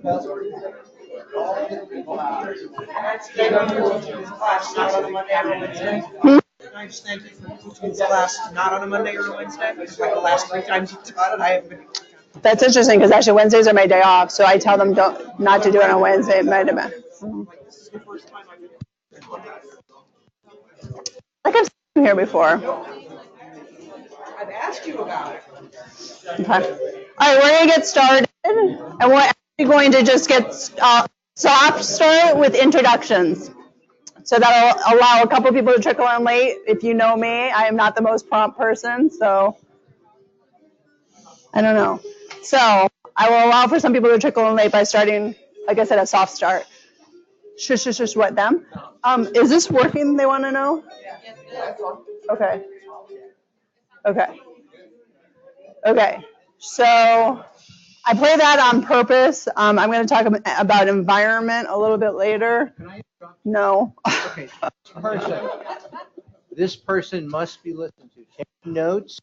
Class not on a Monday or a Wednesday. Can I just thank you for teaching this class not on a Monday or a Wednesday? Because like the last 3 times you taught it, I haven't been. That's interesting because actually Wednesdays are my day off, so I tell them don't not to do it on Wednesday. It might have been. Like I've seen you here before. I've asked you about it. Okay. All right, we're gonna get started, and we're actually going to just get soft start with introductions. So that'll allow a couple people to trickle in late. If you know me, I am not the most prompt person, so I don't know. So I will allow for some people to trickle in late by starting, like I said, a soft start. Shush, shush, shush, what them? Is this working? They want to know? Okay. Okay. Okay. So I play that on purpose. I'm going to talk about environment a little bit later. Can I interrupt? No. Okay. This person must be listened to. Take notes.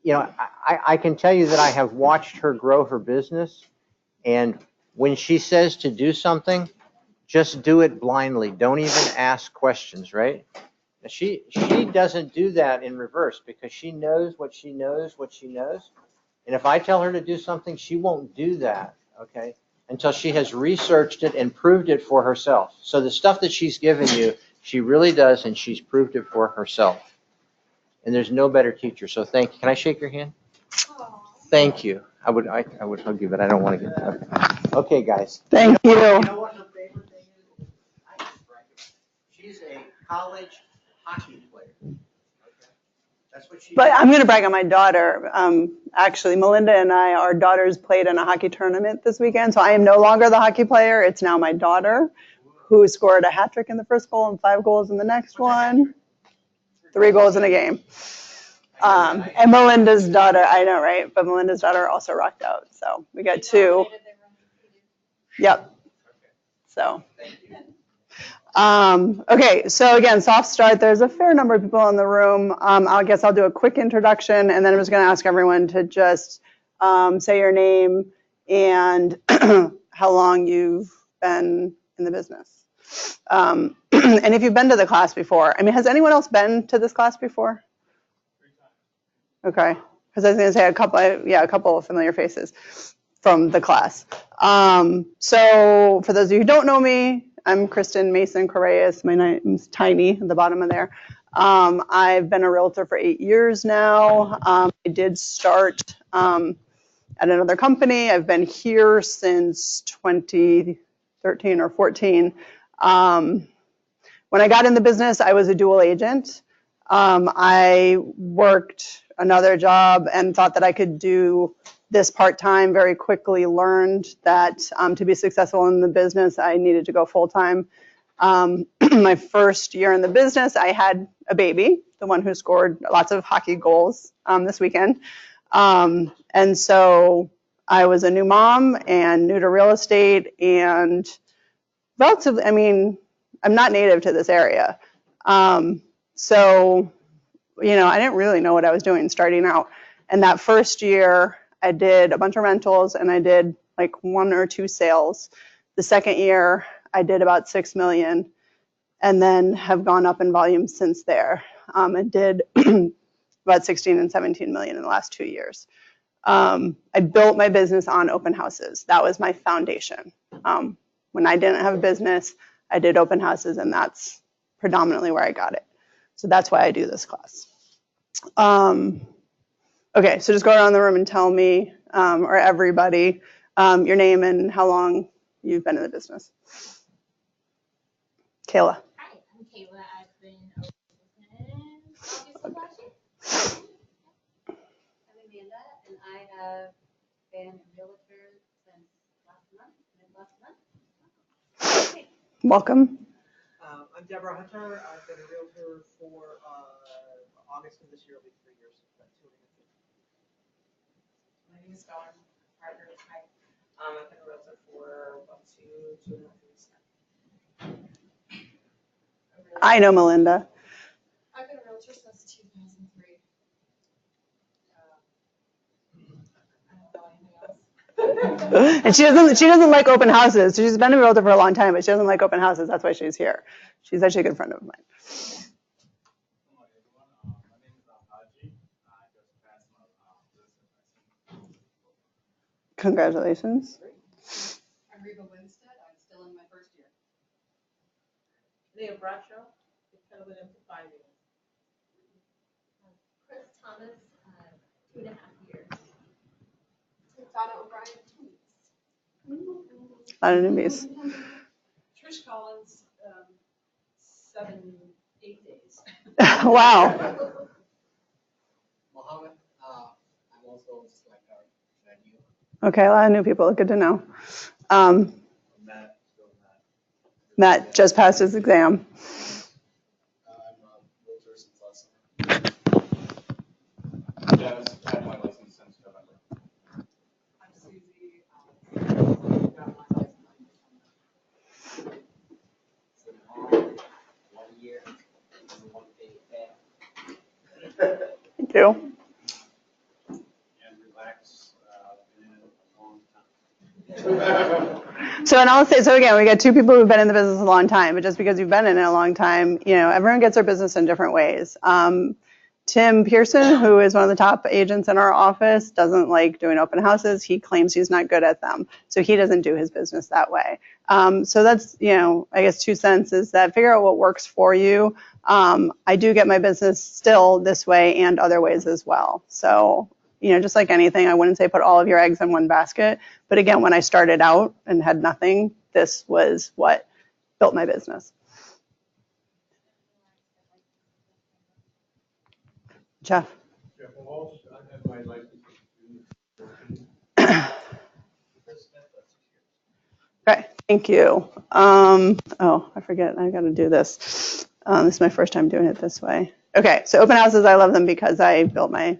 You know, I can tell you that I have watched her grow her business, and when she says to do something, just do it blindly. Don't even ask questions, right? She doesn't do that in reverse because she knows what she knows, And if I tell her to do something, she won't do that, okay, until she has researched it and proved it for herself. So the stuff that she's given you, she really does, and she's proved it for herself. And there's no better teacher. So thank you. Can I shake your hand? Thank you. I would hug you, but I don't want to get that. Okay, guys. Thank you. You know what her favorite thing is? She's a college hockey player. Okay. That's what she. But I'm going to brag on my daughter. Actually, Melinda and our daughters played in a hockey tournament this weekend. So I am no longer the hockey player. It's now my daughter who scored a hat trick in the first goal and 5 goals in the next one. 3 goals in a game. And Melinda's daughter, I know, right? But Melinda's daughter also rocked out. So we got 2. Yep. So. Okay, so again, soft start. There's a fair number of people in the room. I guess I'll do a quick introduction, and then I'm just going to ask everyone to just say your name and how long you've been in the business. And if you've been to the class before. I mean, has anyone else been to this class before? 3 times. Okay, because I was going to say a couple of familiar faces from the class. So for those of you who don't know me, I'm Kristen Mason Coreas. My name's Tiny at the bottom of there. I've been a realtor for 8 years now. I did start at another company. I've been here since 2013 or 14. When I got in the business, I was a dual agent. I worked another job and thought that I could do this part-time. Very quickly learned that to be successful in the business, I needed to go full-time. My first year in the business, I had a baby, the one who scored lots of hockey goals this weekend. And so I was a new mom and new to real estate and relatively, I mean, I'm not native to this area. So, you know, I didn't really know what I was doing starting out. And that first year, I did a bunch of rentals and I did like 1 or 2 sales. The second year, I did about 6 million and then have gone up in volume since there and did about 16 and 17 million in the last 2 years. I built my business on open houses. That was my foundation. When I didn't have a business, I did open houses, and that's predominantly where I got it. So that's why I do this class. Okay, so just go around the room and tell me, or everybody, your name and how long you've been in the business. Kayla. Hi, I'm Kayla. I've been a since August of last year. I'm Amanda, and I have been a realtor since last month. Welcome. I'm Deborah Hunter. I've been a realtor for August of this year will be 3 years. My name is Dawn. Partner with Mike. I've been a realtor for about 2.5 years now. I know Melinda. I've been a realtor since 2003. I don't know anything else. And she doesn't like open houses. So she's been a realtor for a long time, but she doesn't like open houses. That's why she's here. She's actually a good friend of mine. Hello everyone, my name is Haji. I just passed my business. Congratulations. I'm Reba Winstead. I'm still in my first year. Leah Bradshaw, been with him for 5 years. Chris Thomas, 2.5 years. Donna O'Brien. A lot of newbies. Trish Collins, 7-8 days. Wow. Mohammed, I'm also just like you. Okay, a lot of new people. Good to know. Matt, still Matt just passed his exam. I'm a realtor since last summer. Matt. Dennis, had my license since November. I'm Susie. Got my license in December. So long, 1 year, and 1 day back. Thank you. And relax, been in it a long time. So, and I'll say, so again, we got two people who've been in the business a long time, but just because you've been in it a long time, everyone gets their business in different ways. Tim Pearson, who is one of the top agents in our office, doesn't like doing open houses. He claims he's not good at them. So he doesn't do his business that way. So that's, I guess 2 cents is that figure out what works for you. I do get my business still this way and other ways as well. So, just like anything, I wouldn't say put all of your eggs in one basket. But again, when I started out and had nothing, this was what built my business. Jeff. Jeff Walsh, I had my license Okay, thank you. I forget, I gotta do this. This is my first time doing it this way. Okay, so open houses, I love them because I built my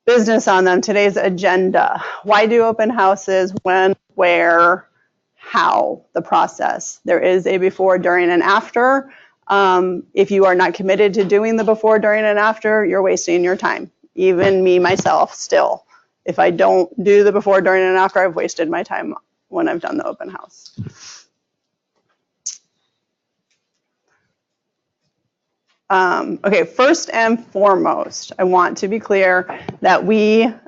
business on them. Today's agenda. Why do open houses? When, where, how, the process. There is a before, during, and after. If you are not committed to doing the before, during, and after, you're wasting your time. Even me, myself, still. If I don't do the before, during, and after, I've wasted my time when I've done the open house. Okay, first and foremost, I want to be clear that when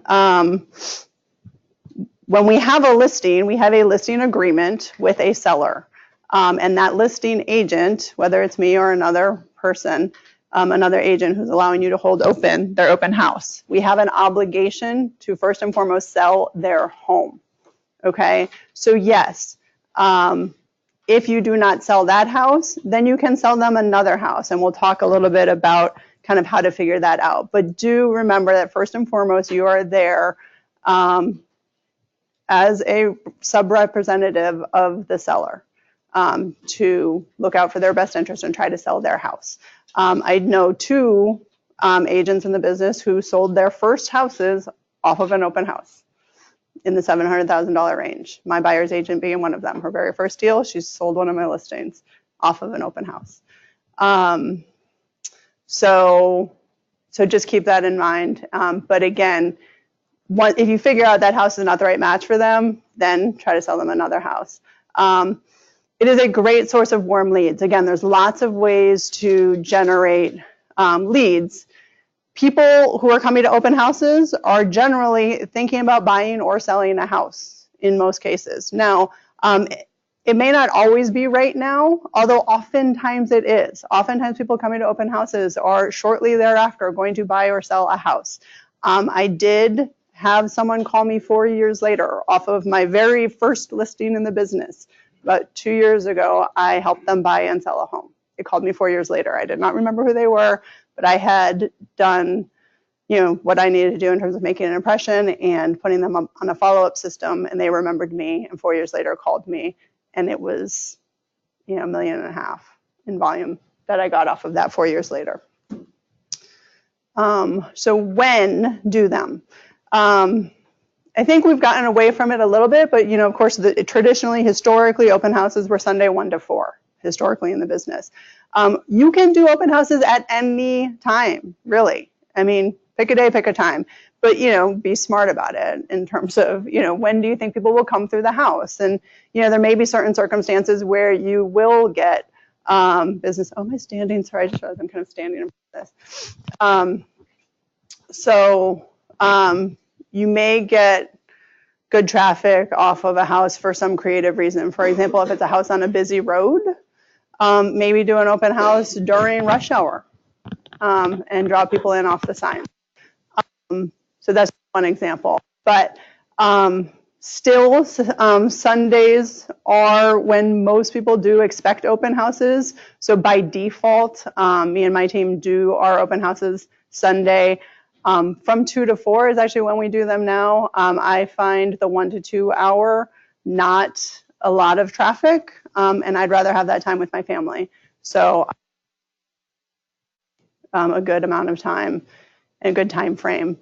we have a listing, we have a listing agreement with a seller. And that listing agent, whether it's me or another person, another agent who's allowing you to hold open their open house, we have an obligation to first and foremost sell their home. Okay, so yes, if you do not sell that house, then you can sell them another house. And we'll talk a little bit about kind of how to figure that out. But do remember that first and foremost, you are there as a sub-representative of the seller to look out for their best interest and try to sell their house. I know 2 agents in the business who sold their first houses off of an open house in the $700,000 range. My buyer's agent being one of them. Her very first deal, she sold one of my listings off of an open house. So just keep that in mind. But again, if you figure out that house is not the right match for them, then try to sell them another house. It is a great source of warm leads. Again, there's lots of ways to generate leads. People who are coming to open houses are generally thinking about buying or selling a house in most cases. Now, it may not always be right now, although oftentimes it is. Oftentimes people coming to open houses are shortly thereafter going to buy or sell a house. I did have someone call me 4 years later off of my very first listing in the business. About 2 years ago, I helped them buy and sell a home. They called me 4 years later. I did not remember who they were, but I had done, what I needed to do in terms of making an impression and putting them on a follow-up system, and they remembered me, and 4 years later called me, and it was, $1.5 million in volume that I got off of that 4 years later. So when do them? I think we've gotten away from it a little bit, but of course, traditionally, historically, open houses were Sunday 1 to 4, historically in the business. You can do open houses at any time, really. I mean, Pick a day, pick a time, but be smart about it in terms of, when do you think people will come through the house? And, there may be certain circumstances where you will get business. Oh, my standing, sorry, I just realized I'm kind of standing in front of this. You may get good traffic off of a house for some creative reason. For example, if it's a house on a busy road, maybe do an open house during rush hour and draw people in off the sign. So that's one example. But still, Sundays are when most people do expect open houses. So by default, me and my team do our open houses Sunday. From 2 to 4 is actually when we do them now. I find the 1 to 2 hour not a lot of traffic, and I'd rather have that time with my family. So a good amount of time and a good time frame.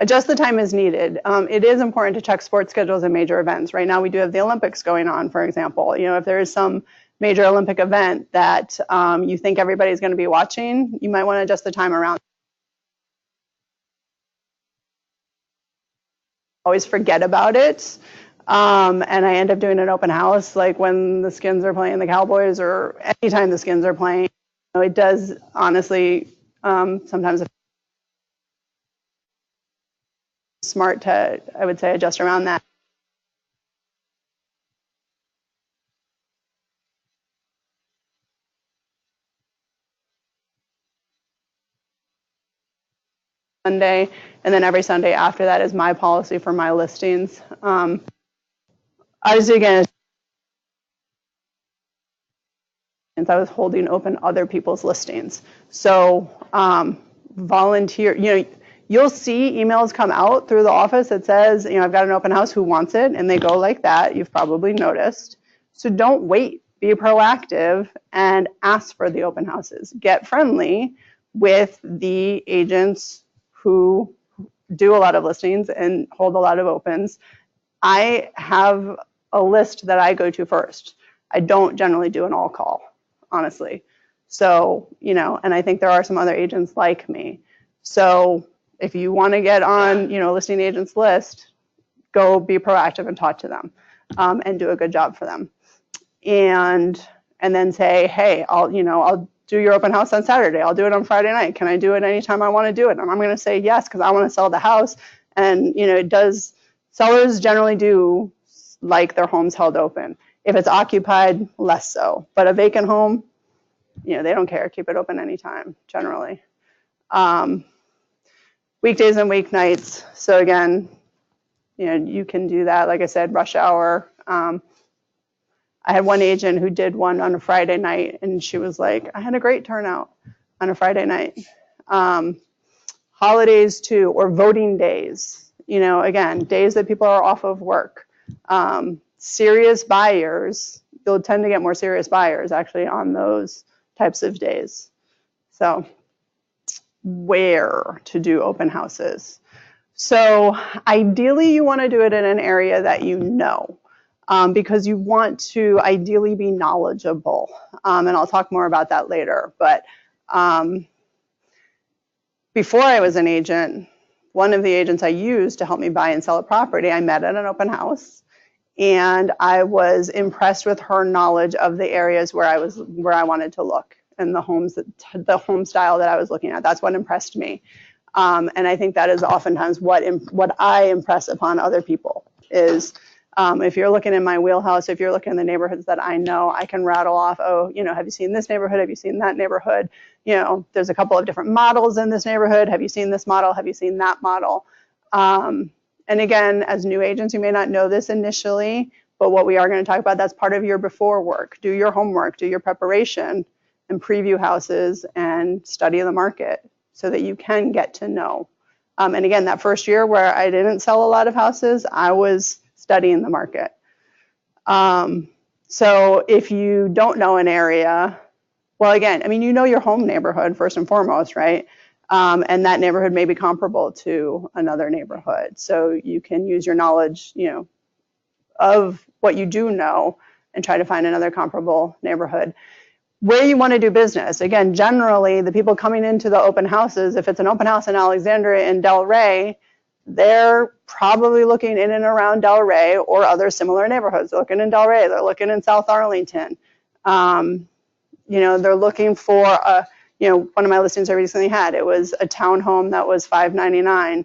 Adjust the time as needed. It is important to check sports schedules and major events. Right now we do have the Olympics going on, for example. If there is some major Olympic event that you think everybody's going to be watching, you might want to adjust the time around. Always forget about it. And I end up doing an open house, like when the Skins are playing the Cowboys or anytime the Skins are playing. It does honestly sometimes smart to, I would say, adjust around that. Sunday, and then every Sunday after that is my policy for my listings. Obviously, again, since I was holding open other people's listings. So volunteer, you'll see emails come out through the office that says, I've got an open house, who wants it? And they go like that. You've probably noticed. So don't wait. Be proactive and ask for the open houses. Get friendly with the agents who do a lot of listings and hold a lot of opens. I have a list that I go to first. I don't generally do an all call, honestly. So, and I think there are some other agents like me. So if you want to get on, listing agents list, go be proactive and talk to them and do a good job for them. And then say, hey, I'll do your open house on Saturday. I'll do it on Friday night. Can I do it anytime I want to do it? And I'm going to say yes, because I want to sell the house. And, sellers generally do like their homes held open. If it's occupied, less so. But a vacant home, they don't care. Keep it open anytime, generally. Weekdays and weeknights. So again, you can do that. Like I said, rush hour. I had one agent who did one on a Friday night, and she was like, I had a great turnout on a Friday night. Holidays too, or voting days. Again, days that people are off of work. Serious buyers, you'll tend to get more serious buyers actually on those types of days. So where to do open houses. So ideally you want to do it in an area that because you want to ideally be knowledgeable. And I'll talk more about that later. But before I was an agent, one of the agents I used to help me buy and sell a property, I met at an open house. And I was impressed with her knowledge of the areas where I wanted to look and the home style that I was looking at. That's what impressed me. And I think that is oftentimes what I impress upon other people is if you're looking in my wheelhouse, if you're looking in the neighborhoods that I know, I can rattle off, have you seen this neighborhood? Have you seen that neighborhood? There's a couple of different models in this neighborhood. Have you seen this model? Have you seen that model? And again, as new agents, you may not know this initially, but what we are going to talk about, that's part of your before work. Do your homework, do your preparation, and preview houses and study the market so that you can get to know. And again, that first year where I didn't sell a lot of houses, I was studying the market. So if you don't know an area, well, again, your home neighborhood first and foremost, right? And that neighborhood may be comparable to another neighborhood. So you can use your knowledge, of what you do know and try to find another comparable neighborhood. where you want to do business. Again, generally, the people coming into the open houses, if it's an open house in Alexandria and Delray, they're probably looking in and around Delray or other similar neighborhoods. They're looking in Delray, they're looking in South Arlington. They're looking for one of my listings I recently had, it was a townhome that was $599.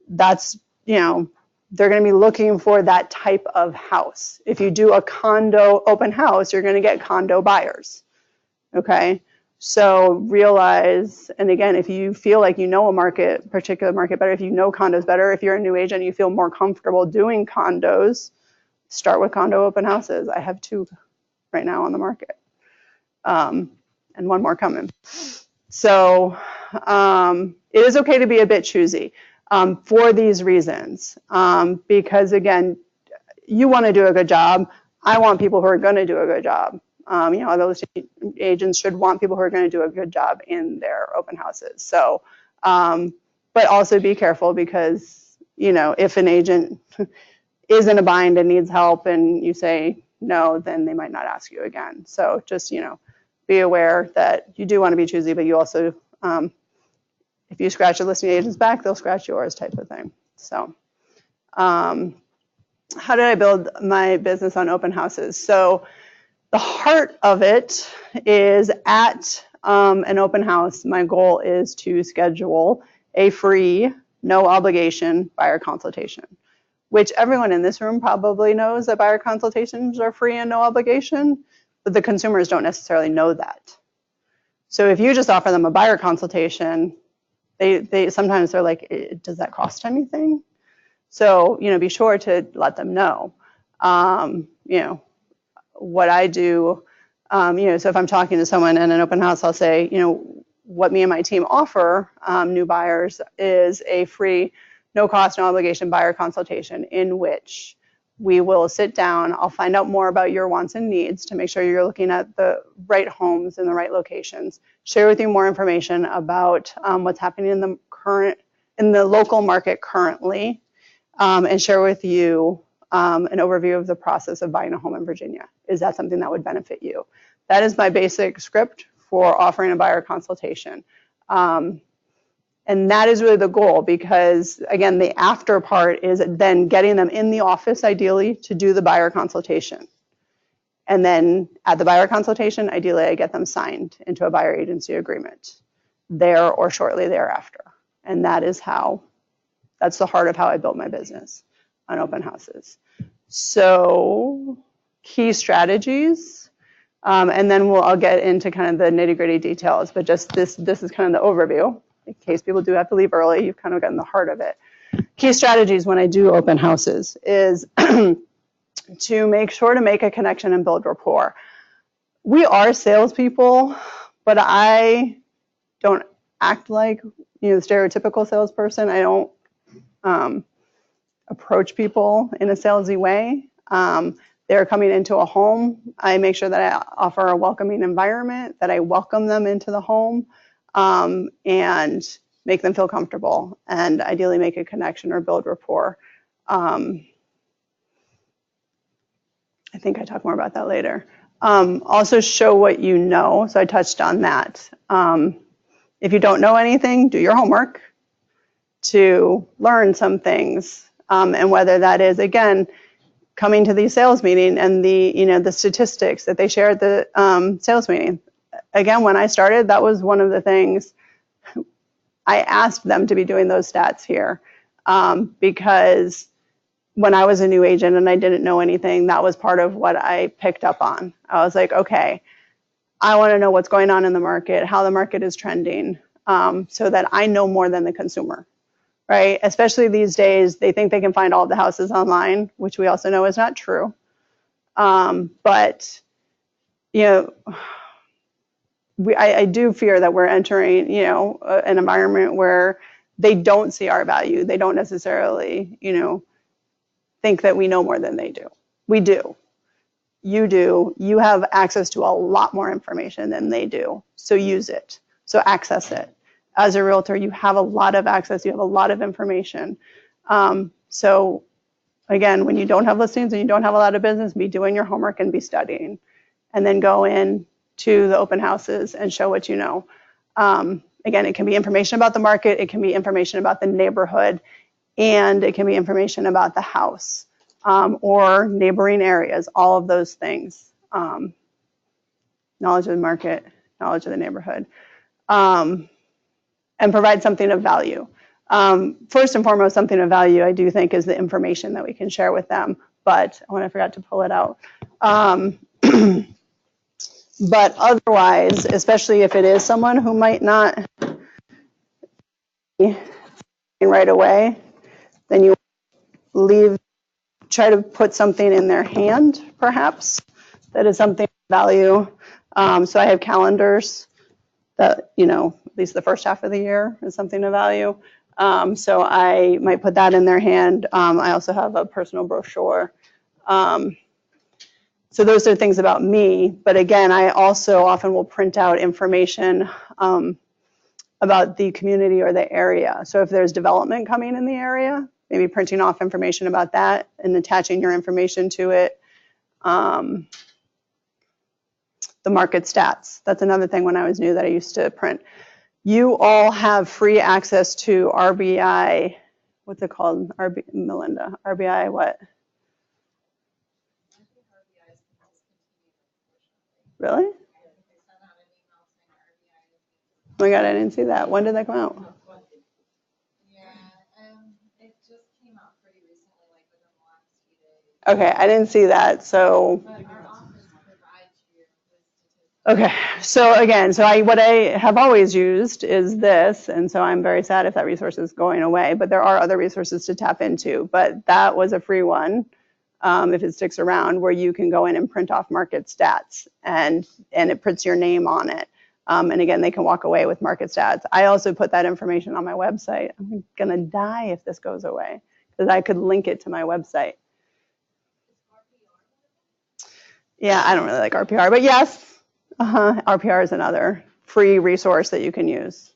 That's, they're going to be looking for that type of house. If you do a condo open house, you're going to get condo buyers. Okay. So realize, and again, if you feel like you know a particular market better, if you know condos better, if you're a new agent, you feel more comfortable doing condos, start with condo open houses. I have 2 right now on the market, and 1 more coming. So it is okay to be a bit choosy for these reasons, because again, you want to do a good job. I want people who are going to do a good job. Other listing agents should want people who are going to do a good job in their open houses. So, but also be careful because, if an agent is in a bind and needs help and you say no, then they might not ask you again. So just, be aware that you do want to be choosy, but you also, if you scratch a listing agent's back, they'll scratch yours type of thing. So, how did I build my business on open houses? So the heart of it is at an open house. My goal is to schedule a free, no obligation buyer consultation, which everyone in this room probably knows that buyer consultations are free and no obligation, but the consumers don't necessarily know that. So if you just offer them a buyer consultation, they sometimes they're like, does that cost anything? So, be sure to let them know. What I do, so if I'm talking to someone in an open house, I'll say, what me and my team offer new buyers is a free, no cost, no obligation buyer consultation in which we will sit down. I'll find out more about your wants and needs to make sure you're looking at the right homes in the right locations, share with you more information about what's happening in the local market currently, and share with you an overview of the process of buying a home in Virginia. Is that something that would benefit you? That is my basic script for offering a buyer consultation. And that is really the goal because, again, the after part is then getting them in the office, ideally, to do the buyer consultation. And then at the buyer consultation, ideally, I get them signed into a buyer agency agreement there or shortly thereafter. And that's the heart of how I built my business on open houses. So key strategies, and then I'll get into kind of the nitty-gritty details, but just this is kind of the overview. In case people do have to leave early, you've kind of gotten the heart of it. Key strategies when I do open houses is to make sure to make a connection and build rapport. We are salespeople, but I don't act like the stereotypical salesperson. I don't approach people in a salesy way. They're coming into a home. I make sure that I offer a welcoming environment, that I welcome them into the home, and make them feel comfortable, and ideally make a connection or build rapport. I think I talk more about that later. Also show what you know. So I touched on that. If you don't know anything, do your homework to learn some things. And whether that is, again, coming to the sales meeting and the statistics that they share at the sales meeting. Again, when I started, that was one of the things I asked them to be doing those stats here, because when I was a new agent and I didn't know anything, that was part of what I picked up on. I was like, okay, I want to know what's going on in the market, how the market is trending, so that I know more than the consumer, right? Especially these days, they think they can find all of the houses online, which we also know is not true. But I do fear that we're entering, an environment where they don't see our value. They don't necessarily, think that we know more than they do. We do. You do. You have access to a lot more information than they do. So use it. So access it. As a realtor, you have a lot of access. You have a lot of information. So again, when you don't have listings and you don't have a lot of business, be doing your homework and be studying. And then go in, to the open houses and show what you know. Again, it can be information about the market, it can be information about the neighborhood, and it can be information about the house or neighboring areas, all of those things. Knowledge of the market, knowledge of the neighborhood, and provide something of value. First and foremost, something of value, I do think, is the information that we can share with them. But I forgot to pull it out. But otherwise, especially if it is someone who might not be right away, then you try to put something in their hand, perhaps, that is something of value. So I have calendars that, at least the first half of the year is something of value. So I might put that in their hand. I also have a personal brochure. So those are things about me. But again, I also often will print out information about the community or the area. So if there's development coming in the area, maybe printing off information about that and attaching your information to it. The market stats. That's another thing when I was new that I used to print. You all have free access to RBI. What's it called? Melinda. RBI what? Really? Oh my God, I didn't see that. When did that come out? Yeah, it just came out pretty recently, like within the last few days. Okay, I didn't see that. So. But our office provides you with statistics. Okay, so again, what I have always used is this, and so I'm very sad if that resource is going away, but there are other resources to tap into, but that was a free one, if it sticks around, where you can go in and print off market stats, and it puts your name on it. And again, they can walk away with market stats. I also put that information on my website. I'm gonna die if this goes away, because I could link it to my website. Yeah, I don't really like RPR, but yes. RPR is another free resource that you can use.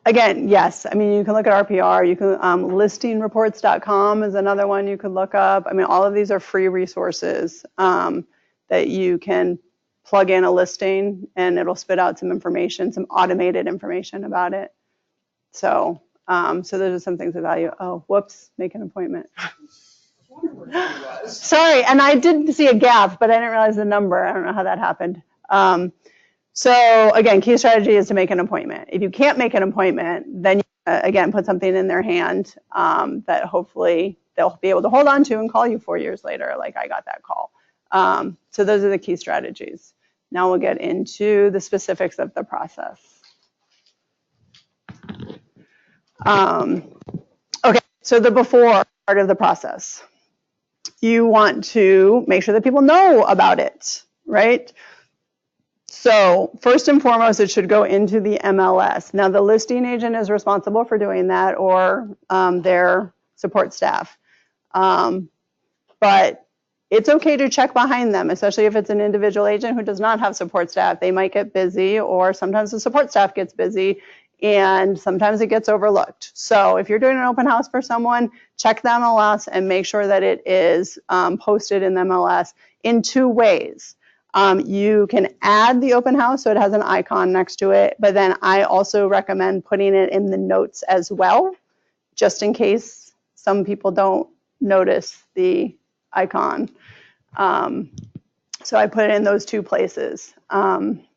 Again, yes. I mean, you can look at RPR. You can listingreports.com is another one you could look up. I mean, all of these are free resources that you can plug in a listing and it'll spit out some information, some automated information about it. So those are some things of value. Oh, whoops, make an appointment. Sorry, and I did see a gap, but I didn't realize the number. I don't know how that happened. So again, key strategy is to make an appointment. If you can't make an appointment, then you, again, put something in their hand that hopefully they'll be able to hold on to and call you 4 years later, like I got that call. So those are the key strategies. Now we'll get into the specifics of the process. Okay, so the before part of the process. You want to make sure that people know about it, right? So first and foremost, it should go into the MLS. Now the listing agent is responsible for doing that, or their support staff. But it's okay to check behind them, especially if it's an individual agent who does not have support staff. They might get busy, or sometimes the support staff gets busy, and sometimes it gets overlooked. So if you're doing an open house for someone, check the MLS and make sure that it is posted in the MLS in two ways. You can add the open house so it has an icon next to it, but then I also recommend putting it in the notes as well, just in case some people don't notice the icon. So I put it in those two places. And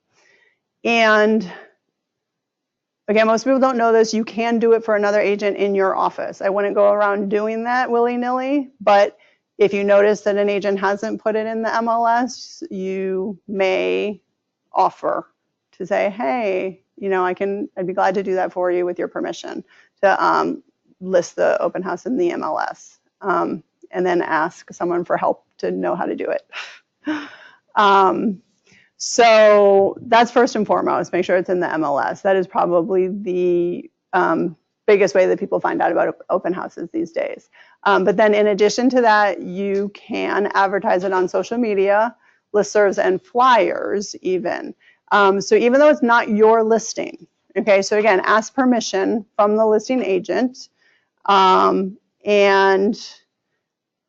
again, most people don't know this. You can do it for another agent in your office. I wouldn't go around doing that willy-nilly, but if you notice that an agent hasn't put it in the MLS, you may offer to say, hey, I'd be glad to do that for you with your permission, to list the open house in the MLS, and then ask someone for help to know how to do it. So that's first and foremost, make sure it's in the MLS. That is probably the biggest way that people find out about open houses these days. But then in addition to that, you can advertise it on social media, listservs, and flyers even. So even though it's not your listing, okay, so again, ask permission from the listing agent. And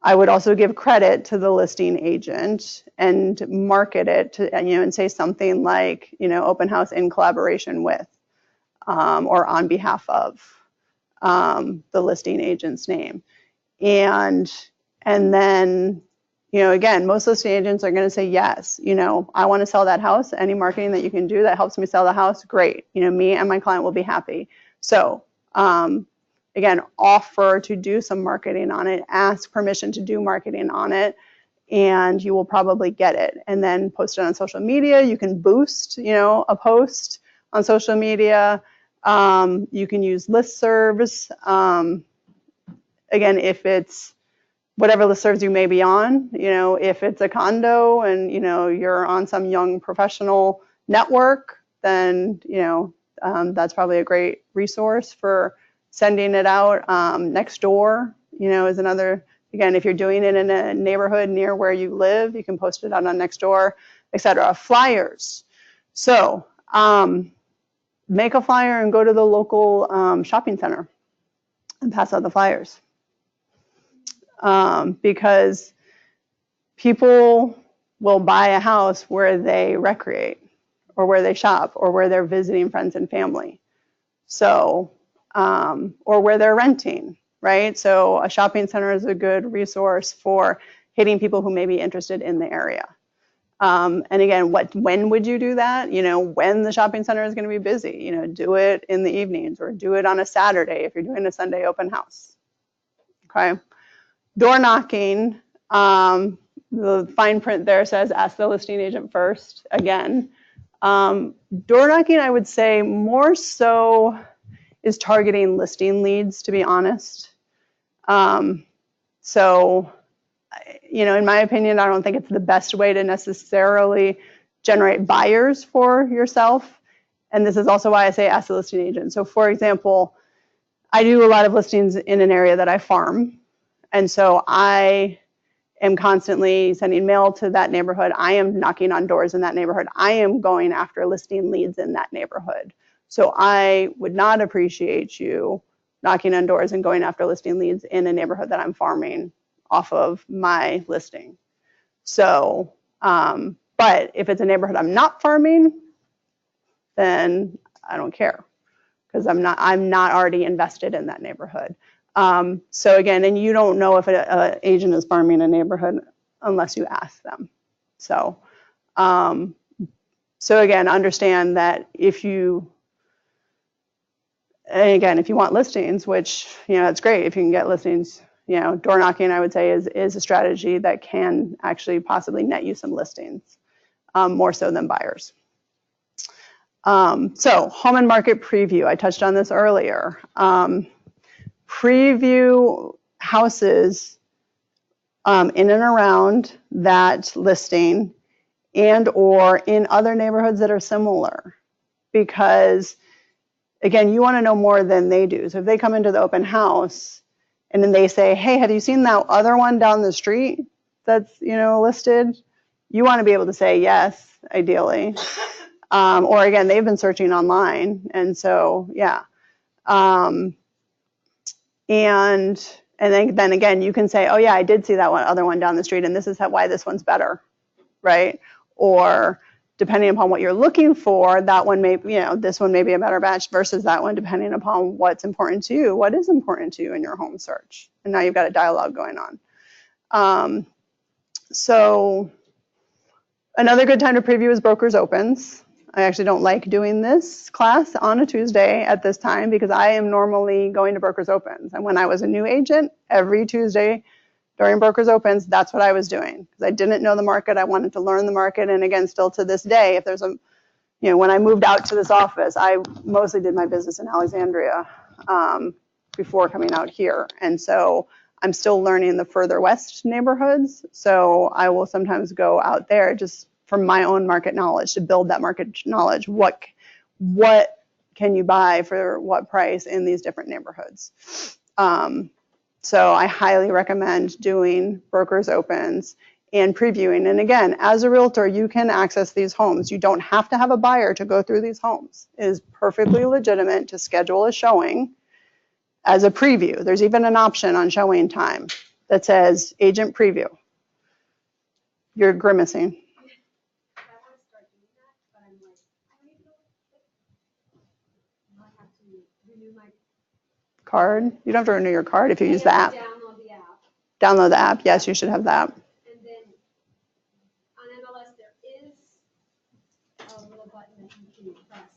I would also give credit to the listing agent and market it to, and say something like, open house in collaboration with, or on behalf of the listing agent's name. And then, again, most listing agents are going to say, yes, I want to sell that house. Any marketing that you can do that helps me sell the house, great. Me and my client will be happy. So, again, offer to do some marketing on it, ask permission to do marketing on it, and you will probably get it. And then post it on social media. You can boost, a post on social media. You can use listservs. Again, if it's whatever listservs you may be on, if it's a condo and, you're on some young professional network, then, that's probably a great resource for sending it out. Nextdoor, is another, again, if you're doing it in a neighborhood near where you live, you can post it out on Nextdoor, etc. Flyers. So make a flyer and go to the local shopping center and pass out the flyers. Because people will buy a house where they recreate or where they shop or where they're visiting friends and family. So, or where they're renting, right? So a shopping center is a good resource for hitting people who may be interested in the area. And again, when would you do that? When the shopping center is going to be busy, do it in the evenings or do it on a Saturday if you're doing a Sunday open house. Okay. Door knocking, the fine print there says ask the listing agent first. Again, door knocking, I would say more so is targeting listing leads, to be honest. So, in my opinion, I don't think it's the best way to necessarily generate buyers for yourself. And this is also why I say ask the listing agent. So for example, I do a lot of listings in an area that I farm. And so I am constantly sending mail to that neighborhood. I am knocking on doors in that neighborhood. I am going after listing leads in that neighborhood. So I would not appreciate you knocking on doors and going after listing leads in a neighborhood that I'm farming off of my listing. So, but if it's a neighborhood I'm not farming, then I don't care because I'm not already invested in that neighborhood. So again, and you don't know if an agent is farming a neighborhood unless you ask them. So, so again, understand that if you want listings, which, it's great if you can get listings, door knocking, I would say is a strategy that can actually possibly net you some listings, more so than buyers. So home and market preview, I touched on this earlier. Preview houses in and around that listing and or in other neighborhoods that are similar, because again, you want to know more than they do. So if they come into the open house and then they say, hey, have you seen that other one down the street that's listed? You want to be able to say yes, ideally. Or again, they've been searching online, and so yeah. And then again, you can say, oh yeah, I did see that other one down the street, and this is why this one's better, right? Or depending upon what you're looking for, that one may, this one may be a better match versus that one, depending upon what's important to you, what is important to you in your home search. And now you've got a dialogue going on. So another good time to preview is brokers opens. I actually don't like doing this class on a Tuesday at this time because I am normally going to brokers opens. And when I was a new agent, every Tuesday during brokers opens, that's what I was doing because I didn't know the market. I wanted to learn the market. And again, still to this day, if there's when I moved out to this office, I mostly did my business in Alexandria before coming out here. And so I'm still learning the further west neighborhoods. So I will sometimes go out there just from my own market knowledge to build that market knowledge. What can you buy for what price in these different neighborhoods? So I highly recommend doing brokers opens and previewing. And again, as a realtor, you can access these homes. You don't have to have a buyer to go through these homes. It is perfectly legitimate to schedule a showing as a preview. There's even an option on showing time. that says agent preview. You're grimacing. I want to start doing that, but I'm like, I don't even know. I have to renew my. Card. You don't have to renew your card if you use the app. Download the app. Download the app. Yes, you should have that. And then on MLS, there is a little button that you can press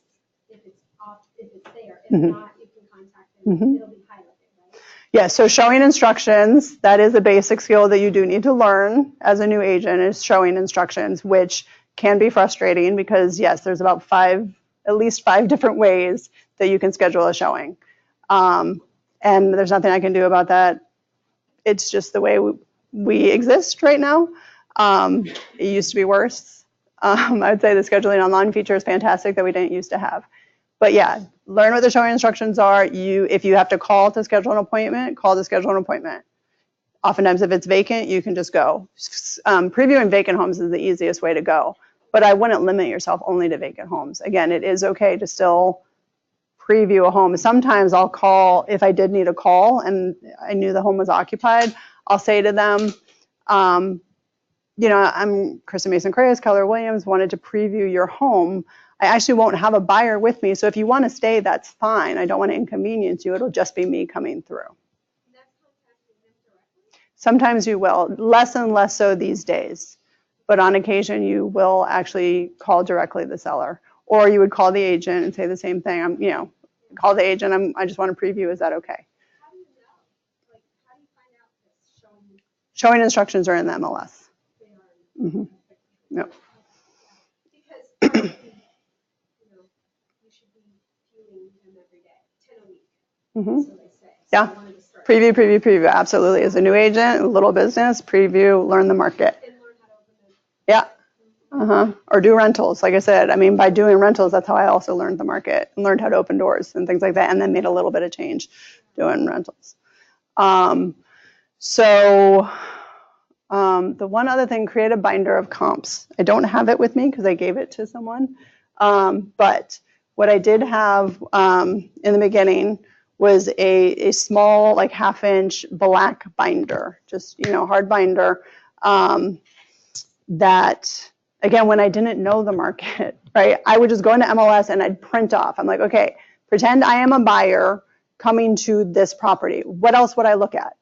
if it's off, if it's there. If not, you can contact them. It'll be highlighted, right? Yeah, so showing instructions, that is a basic skill that you do need to learn as a new agent, is showing instructions, which can be frustrating because, yes, there's about at least five different ways that you can schedule a showing. And there's nothing I can do about that. It's just the way we exist right now. It used to be worse. I would say the scheduling online feature is fantastic that we didn't used to have. But yeah, learn what the showing instructions are. If you have to call to schedule an appointment, call to schedule an appointment. Oftentimes, if it's vacant, you can just go. Previewing vacant homes is the easiest way to go. But I wouldn't limit yourself only to vacant homes. Again, it is okay to still preview a home. Sometimes I'll call, if I did need a call and I knew the home was occupied, I'll say to them, I'm Kristen Mason Coreas, Keller Williams, wanted to preview your home. I actually won't have a buyer with me, so if you want to stay, that's fine. I don't want to inconvenience you. It'll just be me coming through. Sometimes you will, less and less so these days. But on occasion, you will actually call directly the seller. Or you would call the agent and say the same thing. Call the agent, I just want to preview, is that okay? How do you know? Like, how do you find out this showing? Showing instructions are in the MLS. They are. Yep. Because probably, you should be viewing them every day, 10 a week. So they say. So Yeah. I wanted to start. Preview. Absolutely. As a new agent, a little business, preview, learn the market. And learn how to open them. Yeah. Or do rentals. Like I said, by doing rentals, that's how I also learned the market and learned how to open doors and things like that, and then made a little bit of change doing rentals. The one other thing, create a binder of comps. I don't have it with me because I gave it to someone. But what I did have in the beginning was a small, like 1/2-inch black binder, just, hard binder that, again, when I didn't know the market, right, I would just go into MLS and I'd print off. I'm like, okay, pretend I am a buyer coming to this property. What else would I look at?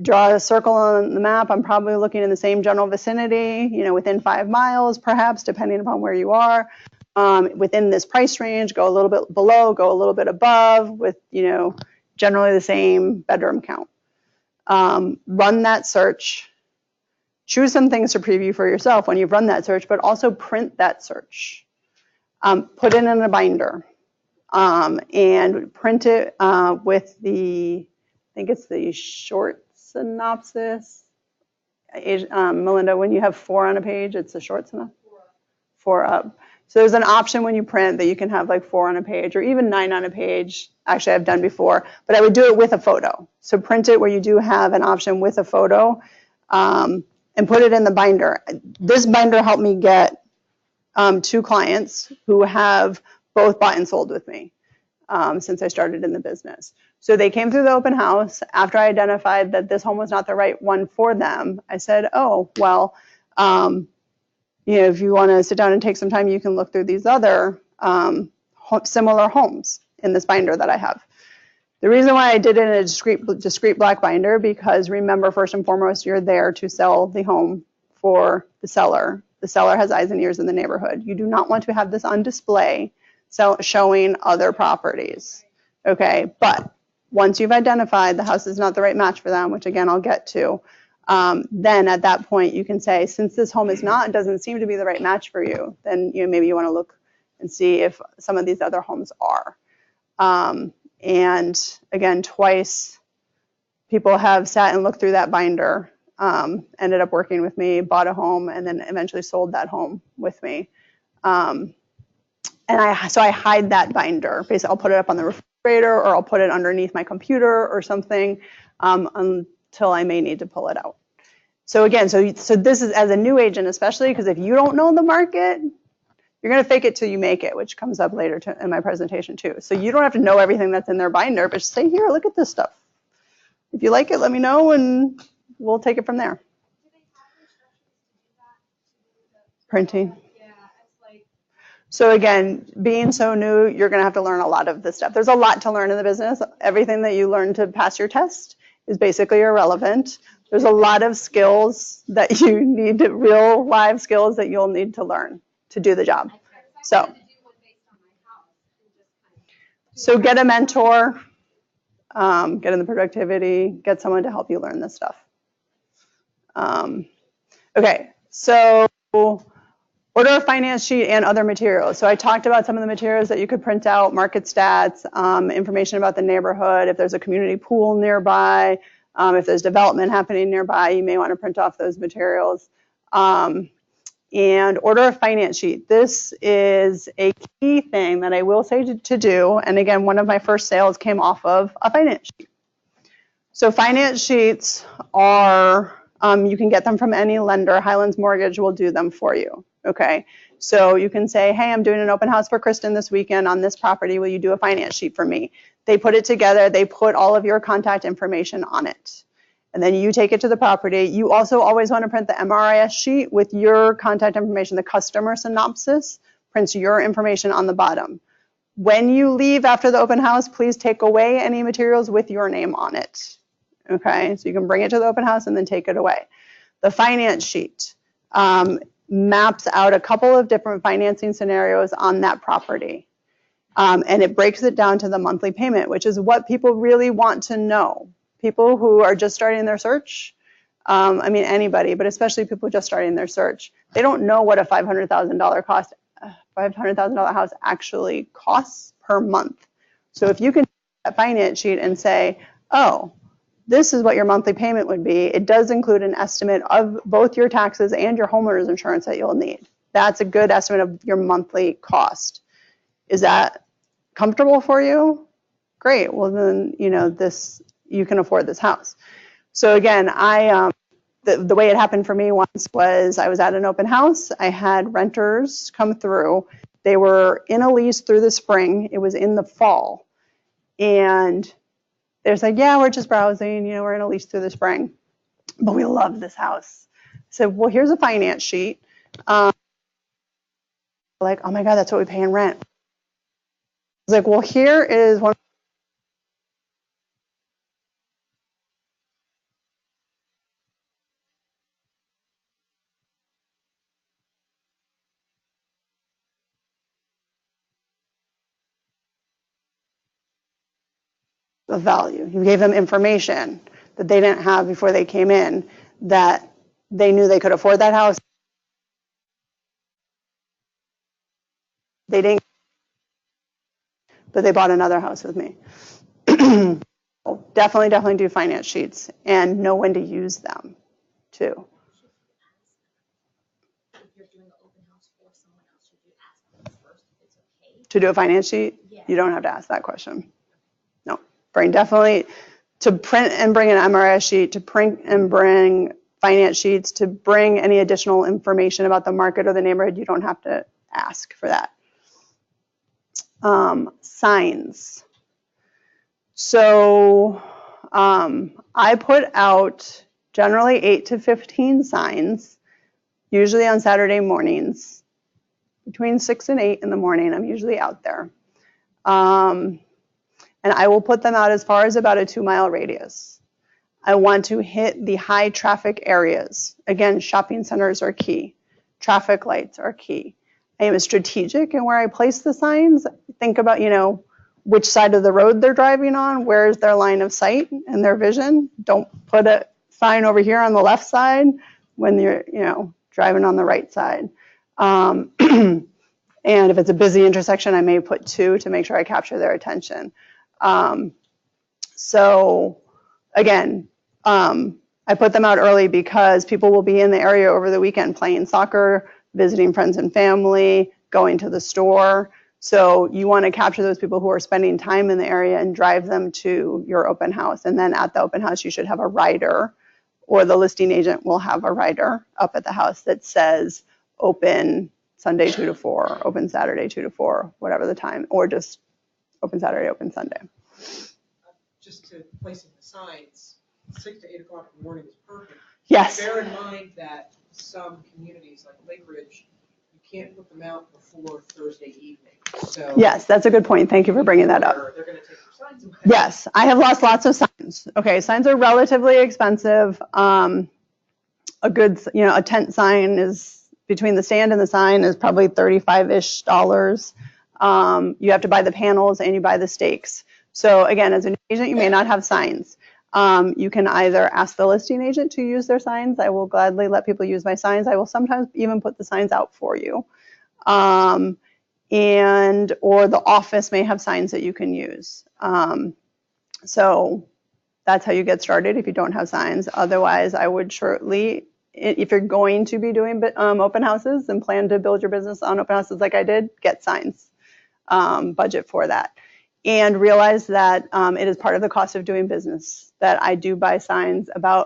Draw a circle on the map. I'm probably looking in the same general vicinity, within 5 miles, perhaps, depending upon where you are. Within this price range, go a little bit below, go a little bit above with, generally the same bedroom count. Run that search. Choose some things to preview for yourself when you've run that search, but also print that search. Put it in a binder and print it with I think it's the short synopsis. Melinda, when you have 4 on a page, it's a short synopsis? 4 up. So there's an option when you print that you can have like 4 on a page or even 9 on a page. Actually, I've done before, but I would do it with a photo. So print it where you do have an option with a photo and put it in the binder. This binder helped me get 2 clients who have both bought and sold with me since I started in the business. So they came through the open house. After I identified that this home was not the right one for them, I said, oh, well, if you want to sit down and take some time, you can look through these other similar homes in this binder that I have. The reason why I did it in a discrete black binder, because remember, first and foremost, you're there to sell the home for the seller. The seller has eyes and ears in the neighborhood. You do not want to have this on display showing other properties. Okay, but once you've identified the house is not the right match for them, which again, I'll get to, then at that point you can say, since this home doesn't seem to be the right match for you, then maybe you want to look and see if some of these other homes are. And again, twice people have sat and looked through that binder, ended up working with me, bought a home, and then eventually sold that home with me. So I hide that binder. Basically, I'll put it up on the refrigerator or I'll put it underneath my computer or something until I may need to pull it out. So again, so this is as a new agent, especially because if you don't know the market, you're going to fake it till you make it, which comes up later in my presentation too. So you don't have to know everything that's in their binder, but just say, here, look at this stuff. If you like it, let me know and we'll take it from there. Do they have instructions to do that? To do the Printing. Yeah, it's like, So again, being so new, you're going to have to learn a lot of this stuff. There's a lot to learn in the business. Everything that you learn to pass your test is basically irrelevant. There's a lot of skills that you need to, real live skills that you'll need to learn to do the job. So, I wanted to do one based on my house and just kind of. so get a mentor, get in the productivity, get someone to help you learn this stuff. Okay, so order a finance sheet and other materials. So I talked about some of the materials that you could print out, market stats, information about the neighborhood, if there's a community pool nearby, if there's development happening nearby, you may want to print off those materials. And order a finance sheet. This is a key thing that I will say to do. And again, one of my first sales came off of a finance sheet. So finance sheets are, you can get them from any lender. Highlands Mortgage will do them for you. Okay, so you can say, hey, I'm doing an open house for Kristen this weekend on this property. Will you do a finance sheet for me? They put it together. They put all of your contact information on it. And then you take it to the property. You also always want to print the MRIS sheet with your contact information, the customer synopsis, prints your information on the bottom. When you leave after the open house, please take away any materials with your name on it. Okay, so you can bring it to the open house and then take it away. The finance sheet maps out a couple of different financing scenarios on that property. And it breaks it down to the monthly payment, which is what people really want to know. People who are just starting their search, I mean anybody, but especially people just starting their search, they don't know what a $500,000 house actually costs per month. So if you can take that finance sheet and say, oh, this is what your monthly payment would be. It does include an estimate of both your taxes and your homeowner's insurance that you'll need. That's a good estimate of your monthly cost. Is that comfortable for you? Great. Well, then, you know, you can afford this house. So again, the way it happened for me once was I was at an open house. I had renters come through. They were in a lease through the spring. It was in the fall. And they're like, yeah, we're just browsing, you know, we're in a lease through the spring, but we love this house. I said, well, here's a finance sheet. Like, oh my God, that's what we pay in rent. I was like, well, here is one. Of value. You gave them information that they didn't have before they came in, that they knew they could afford that house. They didn't, but they bought another house with me. Definitely do finance sheets and know when to use them too. If you're doing an open house for someone else, should you ask them first if it's okay? To do a finance sheet, Yeah. You don't have to ask that question. No, bring definitely to print and bring an MRS sheet, to print and bring finance sheets, to bring any additional information about the market or the neighborhood. You don't have to ask for that. Signs. So I put out generally 8 to 15 signs, usually on Saturday mornings. Between 6 and 8 in the morning, I'm usually out there. And I will put them out as far as about a 2-mile radius. I want to hit the high traffic areas. Again, shopping centers are key. Traffic lights are key. I am strategic in where I place the signs. Think about, you know, which side of the road they're driving on, where's their line of sight and their vision. Don't put a sign over here on the left side when you're, you know, driving on the right side. And if it's a busy intersection, I may put 2 to make sure I capture their attention. So again, I put them out early because people will be in the area over the weekend playing soccer, visiting friends and family, going to the store. So you want to capture those people who are spending time in the area and drive them to your open house. And then at the open house, you should have a rider, or the listing agent will have a rider up at the house that says open Sunday 2 to 4, open Saturday 2 to 4, whatever the time, or just open Saturday, open Sunday. Just to placing the signs, 6 to 8 o'clock in the morning is perfect. Yes. Bear in mind that some communities like Lake Ridge, you can't put them out before Thursday evening. So Yes, that's a good point. Thank you for bringing that up. They're going to take your signs away. Yes, I have lost lots of signs. Okay, signs are relatively expensive. A good, a tent sign is between the stand and the sign is probably $35-ish. You have to buy the panels and you buy the stakes. So again, as an agent, you may not have signs. You can either ask the listing agent to use their signs. I will gladly let people use my signs. I will sometimes even put the signs out for you. Or the office may have signs that you can use. So that's how you get started if you don't have signs. Otherwise, I would shortly, if you're going to be doing open houses and plan to build your business on open houses like I did, get signs, budget for that. And realize that it is part of the cost of doing business, that I do buy signs I buy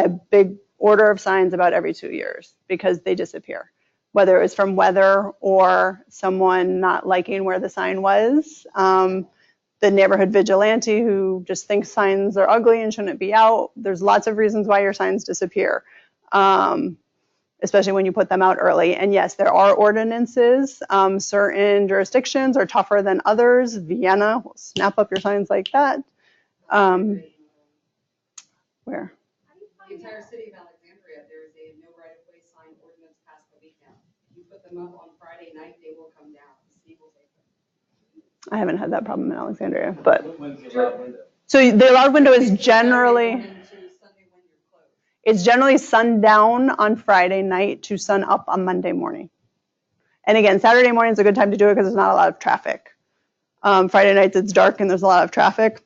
a big order of signs about every 2 years because they disappear. Whether it's from weather or someone not liking where the sign was, the neighborhood vigilante who just thinks signs are ugly and shouldn't be out. There's lots of reasons why your signs disappear, especially when you put them out early. And yes, there are ordinances. Certain jurisdictions are tougher than others. Vienna will snap up your signs like that. Where? The entire city of Alexandria, there is a no right-of-way sign ordinance passed the weekend. You put them up on Friday night, they will come down. The city will take them. I haven't had that problem in Alexandria, but. So the allowed window is generally. It's generally sundown on Friday night to sun up on Monday morning. And again, Saturday morning is a good time to do it because there's not a lot of traffic. Friday nights it's dark and there's a lot of traffic.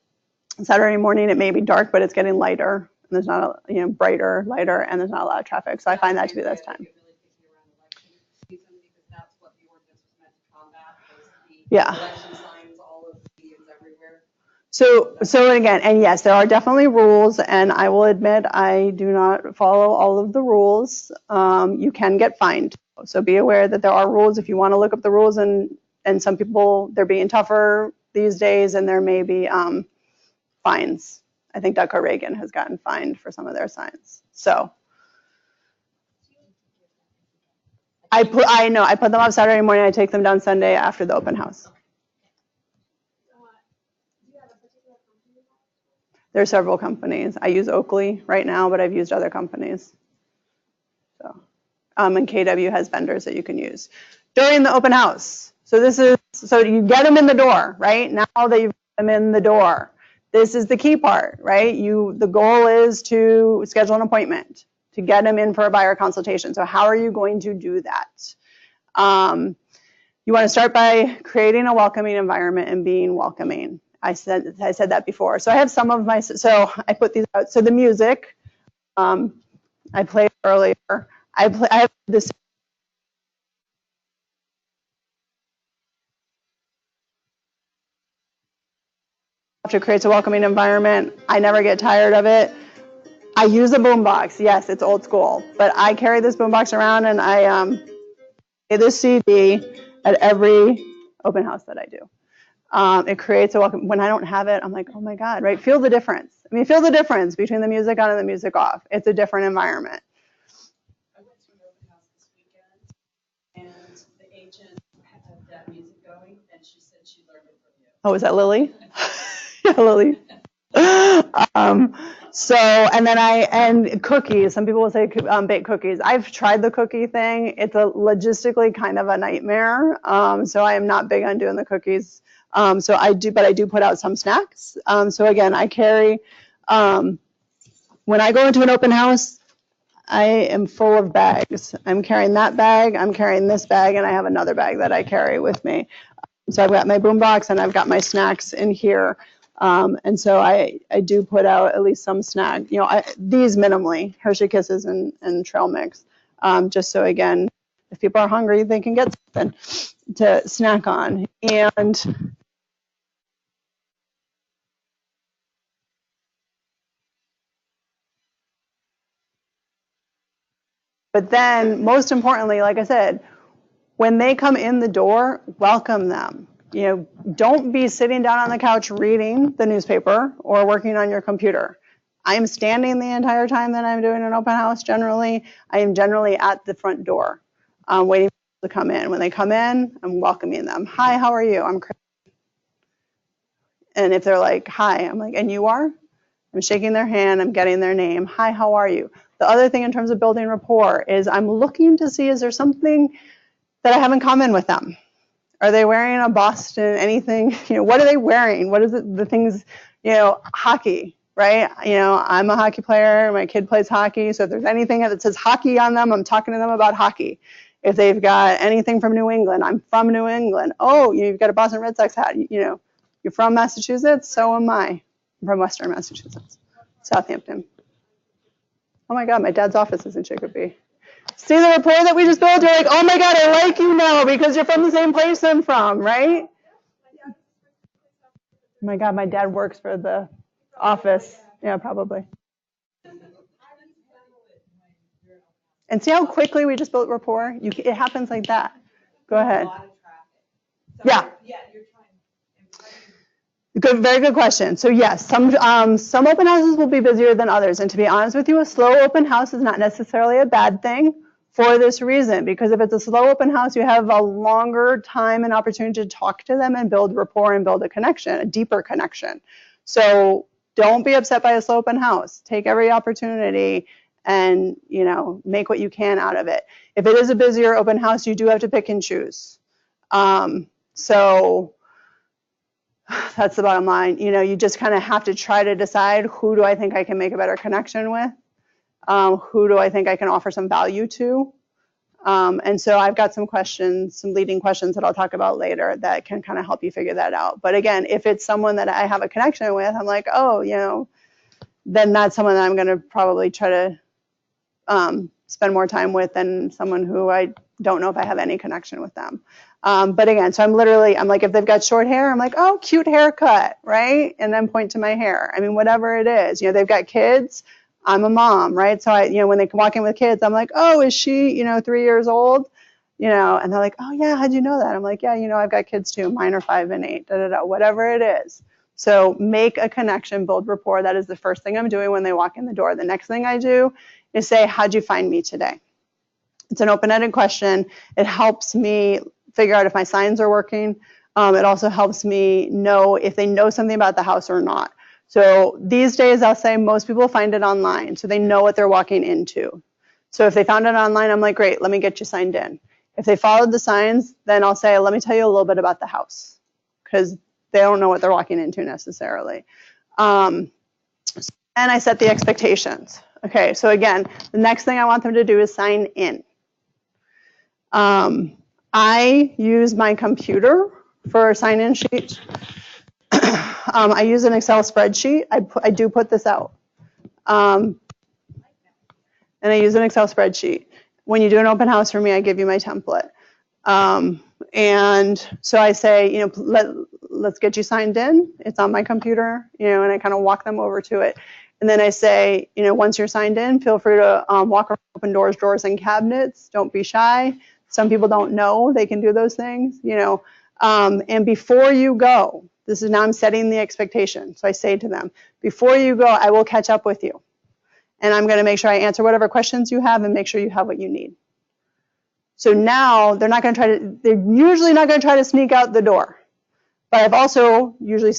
Saturday morning it may be dark, but it's getting lighter. And there's not brighter, lighter, and there's not a lot of traffic. So I find that to be the best time. Yeah. So again, and yes, there are definitely rules, and I will admit I do not follow all of the rules. You can get fined. So be aware that there are rules if you want to look up the rules, and some people, they're being tougher these days, and there may be fines. I think Dr. Reagan has gotten fined for some of their signs. So I put them up Saturday morning, I take them down Sunday after the open house. There are several companies. I use Oakley right now, but I've used other companies. So, and KW has vendors that you can use during the open house. So you get them in the door, right? Now that you've got them in the door, this is the key part, right? The goal is to schedule an appointment to get them in for a buyer consultation. So how are you going to do that? You want to start by creating a welcoming environment and being welcoming. I said that before. So I have some of so I put these out. So the music, I played earlier. I have this. To create a welcoming environment. I never get tired of it. I use a boombox. Yes, it's old school, but I carry this boombox around and I play this CD at every open house that I do. It creates a welcome. When I don't have it, I'm like, oh my God, right? Feel the difference. Feel the difference between the music on and the music off. It's a different environment. I went to an open house this weekend, and the agent had that music going, and she said she learned it from you. Oh, is that Lily? Yeah, Lily. And then and cookies. Some people will say bake cookies. I've tried the cookie thing. It's logistically kind of a nightmare. So I am not big on doing the cookies. So I do put out some snacks. So again, I carry, when I go into an open house, I am full of bags. I'm carrying that bag, I'm carrying this bag, and I have another bag that I carry with me. So I've got my boombox and I've got my snacks in here. And so I do put out at least some snack, these minimally, Hershey Kisses and trail mix. Just so again, if people are hungry, they can get something to snack on. But then most importantly, like I said, when they come in the door, welcome them. Don't be sitting down on the couch reading the newspaper or working on your computer. I am standing the entire time that I'm doing an open house generally. I am generally at the front door, waiting for people to come in. When they come in, I'm welcoming them. Hi, how are you? I'm Kristen. And if they're like, hi, I'm like, and you are? I'm shaking their hand, I'm getting their name. Hi, how are you? The other thing in terms of building rapport is I'm looking to see, is there something that I have in common with them? Are they wearing a Boston anything? What are they wearing? What is it, the things, hockey, right? I'm a hockey player. My kid plays hockey. So if there's anything that says hockey on them, I'm talking to them about hockey. If they've got anything from New England, I'm from New England. Oh, you've got a Boston Red Sox hat. You're from Massachusetts? So am I. I'm from Western Massachusetts, Southampton. Oh my God, my dad's office is in Chicopee. See the rapport that we just built? You're like, oh my God, I like you now because you're from the same place I'm from, right? Oh my God, my dad works for the office. Yeah, probably. And see how quickly we just built rapport? It happens like that. Go ahead. Yeah. Good, very good question. So yes, some open houses will be busier than others. And to be honest with you, a slow open house is not necessarily a bad thing for this reason. Because if it's a slow open house, you have a longer time and opportunity to talk to them and build rapport and build a connection, a deeper connection. So don't be upset by a slow open house. Take every opportunity and make what you can out of it. If it is a busier open house, you do have to pick and choose. So that's the bottom line. You just kind of have to try to decide, who do I think I can make a better connection with? Who do I think I can offer some value to? And so I've got some questions, some leading questions that I'll talk about later that can kind of help you figure that out. But again, if it's someone that I have a connection with, I'm like, oh, then that's someone that I'm going to probably try to spend more time with than someone who I don't know if I have any connection with them. But again, so I'm like, if they've got short hair, I'm like, oh, cute haircut, right? And then point to my hair. I mean, whatever it is, they've got kids. I'm a mom, right? So when they walk in with kids, I'm like, oh, is she, 3 years old? And they're like, oh yeah, how'd you know that? I'm like, yeah, I've got kids too. Mine are 5 and 8, whatever it is. So make a connection, build rapport. That is the first thing I'm doing when they walk in the door. The next thing I do is say, how'd you find me today? It's an open-ended question. It helps me figure out if my signs are working. It also helps me know if they know something about the house or not. So these days, I'll say most people find it online, so they know what they're walking into. So if they found it online, I'm like, great, let me get you signed in. If they followed the signs, then I'll say, let me tell you a little bit about the house, because they don't know what they're walking into necessarily. And I set the expectations. Okay, so again, the next thing I want them to do is sign in. I use my computer for a sign-in sheet. I use an Excel spreadsheet. I do put this out. And I use an Excel spreadsheet. When you do an open house for me, I give you my template. And so I say, let's get you signed in. It's on my computer, and I kind of walk them over to it. And then I say, once you're signed in, feel free to walk around, open doors, drawers, and cabinets. Don't be shy. Some people don't know they can do those things, and before you go, this is now I'm setting the expectation. So I say to them, before you go, I will catch up with you. And I'm going to make sure I answer whatever questions you have and make sure you have what you need. So now they're usually not going to try to sneak out the door. But I've also usually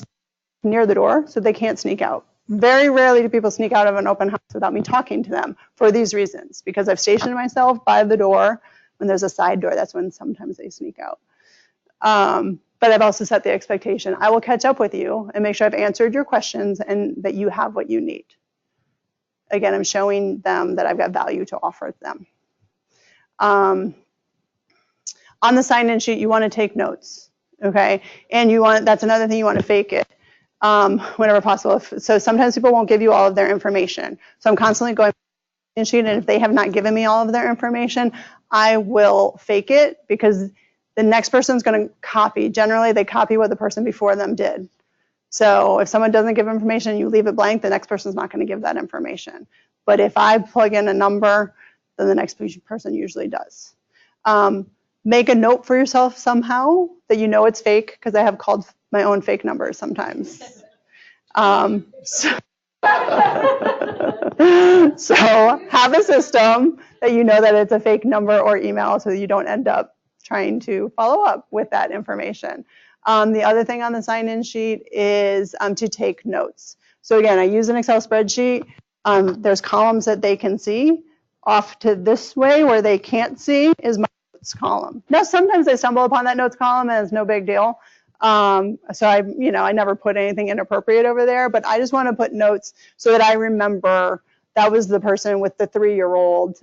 near the door so they can't sneak out. Very rarely do people sneak out of an open house without me talking to them for these reasons, because I've stationed myself by the door. When there's a side door, that's when sometimes they sneak out. But I've also set the expectation. I will catch up with you and make sure I've answered your questions and that you have what you need. Again, I'm showing them that I've got value to offer them. On the sign-in sheet, you want to take notes, okay? And that's another thing, you want to fake it whenever possible. So sometimes people won't give you all of their information. So I'm constantly going sign-in sheet, and if they have not given me all of their information, I will fake it, because the next person's going to copy. Generally, they copy what the person before them did. So if someone doesn't give information, you leave it blank, the next person's not going to give that information. But if I plug in a number, then the next person usually does. Make a note for yourself somehow that you know it's fake, because I have called my own fake numbers sometimes. So So have a system that you know that it's a fake number or email so that you don't end up trying to follow up with that information. The other thing on the sign-in sheet is to take notes. So again, I use an Excel spreadsheet. There's columns that they can see. Off to this way where they can't see is my notes column. Now, sometimes they stumble upon that notes column and it's no big deal. So I never put anything inappropriate over there, but I just want to put notes so that I remember that was the person with the 3-year-old,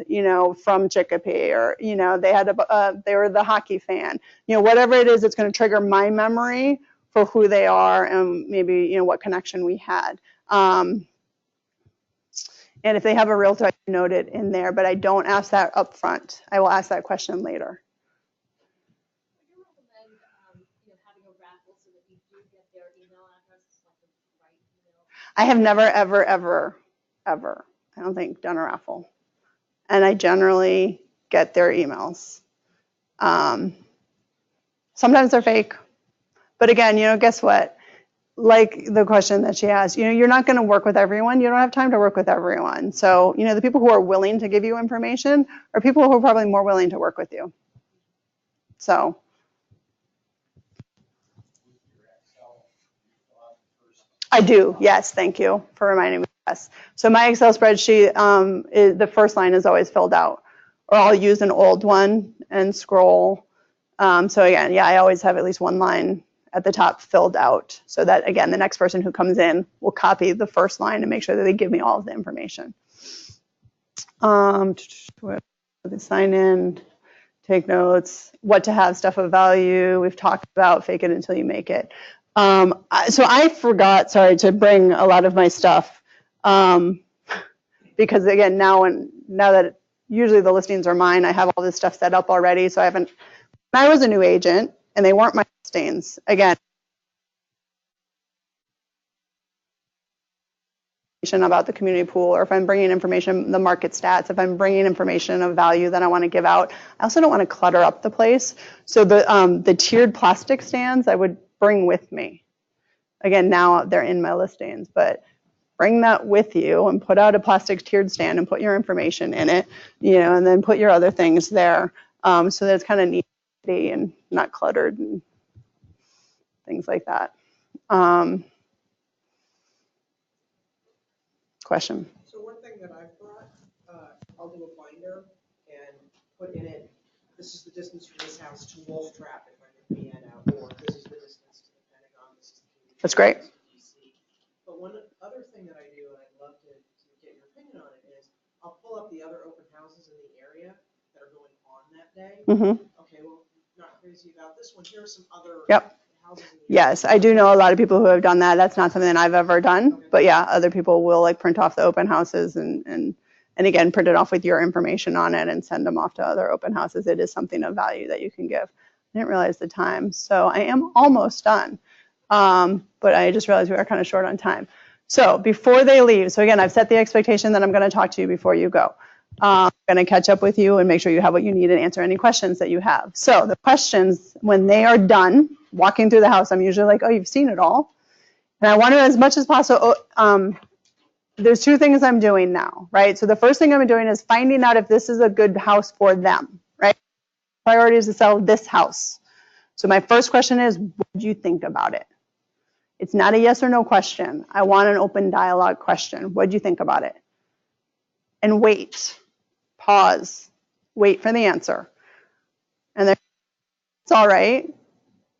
from Chicopee, or, they were the hockey fan, whatever it is, it's going to trigger my memory for who they are and maybe, what connection we had. And if they have a realtor, I note it in there, but I don't ask that up front. I will ask that question later. Would you recommend, having a raffle so that you do get their email address, like the right email? I have never, ever, ever, ever, I don't think, done a raffle. And I generally get their emails. Sometimes they're fake. But again, guess what? Like the question that she asked, you're not going to work with everyone. You don't have time to work with everyone. So, the people who are willing to give you information are people who are probably more willing to work with you. So. I do, yes, thank you for reminding me. Yes. So my Excel spreadsheet, the first line is always filled out, or I'll use an old one and scroll. So again, I always have at least one line at the top filled out so that, again, the next person who comes in will copy the first line and make sure that they give me all of the information. Sign in, take notes, what to have, stuff of value. We've talked about fake it until you make it. So I forgot, to bring a lot of my stuff because again, now that usually the listings are mine, I have all this stuff set up already. So when I was a new agent and they weren't my listings, again, about the community pool, or if I'm bringing information, the market stats, if I'm bringing information of value that I want to give out, I also don't want to clutter up the place. So the tiered plastic stands I would bring with me. Again, now they're in my listings, but bring that with you and put out a plastic tiered stand and put your information in it, and then put your other things there, so that it's kind of neat and not cluttered and things like that. Question? So one thing that I've brought, I'll do a binder and put in it, this is the distance from this house to Wolf Trap if I'm in Vienna, or this is the distance to the Pentagon, this is the That's great. DC. But one other thing that I do, and I'd love to get your opinion on it, is I'll pull up the other open houses in the area that are going on that day. Mm-hmm. Okay, well, not crazy about this one. Here are some other houses in the area. Yes, I do know a lot of people who have done that. That's not something that I've ever done, Okay. But other people will print off the open houses and again, print it off with your information on it and send them off to other open houses. It is something of value that you can give. I didn't realize the time, so I am almost done. But I just realized we are kind of short on time. So before they leave, so again, I've set the expectation that I'm going to talk to you before you go. I'm going to catch up with you and make sure you have what you need and answer any questions that you have. So the questions, when they are done walking through the house, I'm usually like, oh, you've seen it all. And I want to, as much as possible, there's two things I'm doing now, right? So the first thing I'm doing is finding out if this is a good house for them, right? Priority is to sell this house. So my first question is, what do you think about it? It's not a yes or no question. I want an open dialogue question. What do you think about it? And wait, pause, wait for the answer. And then it's all right.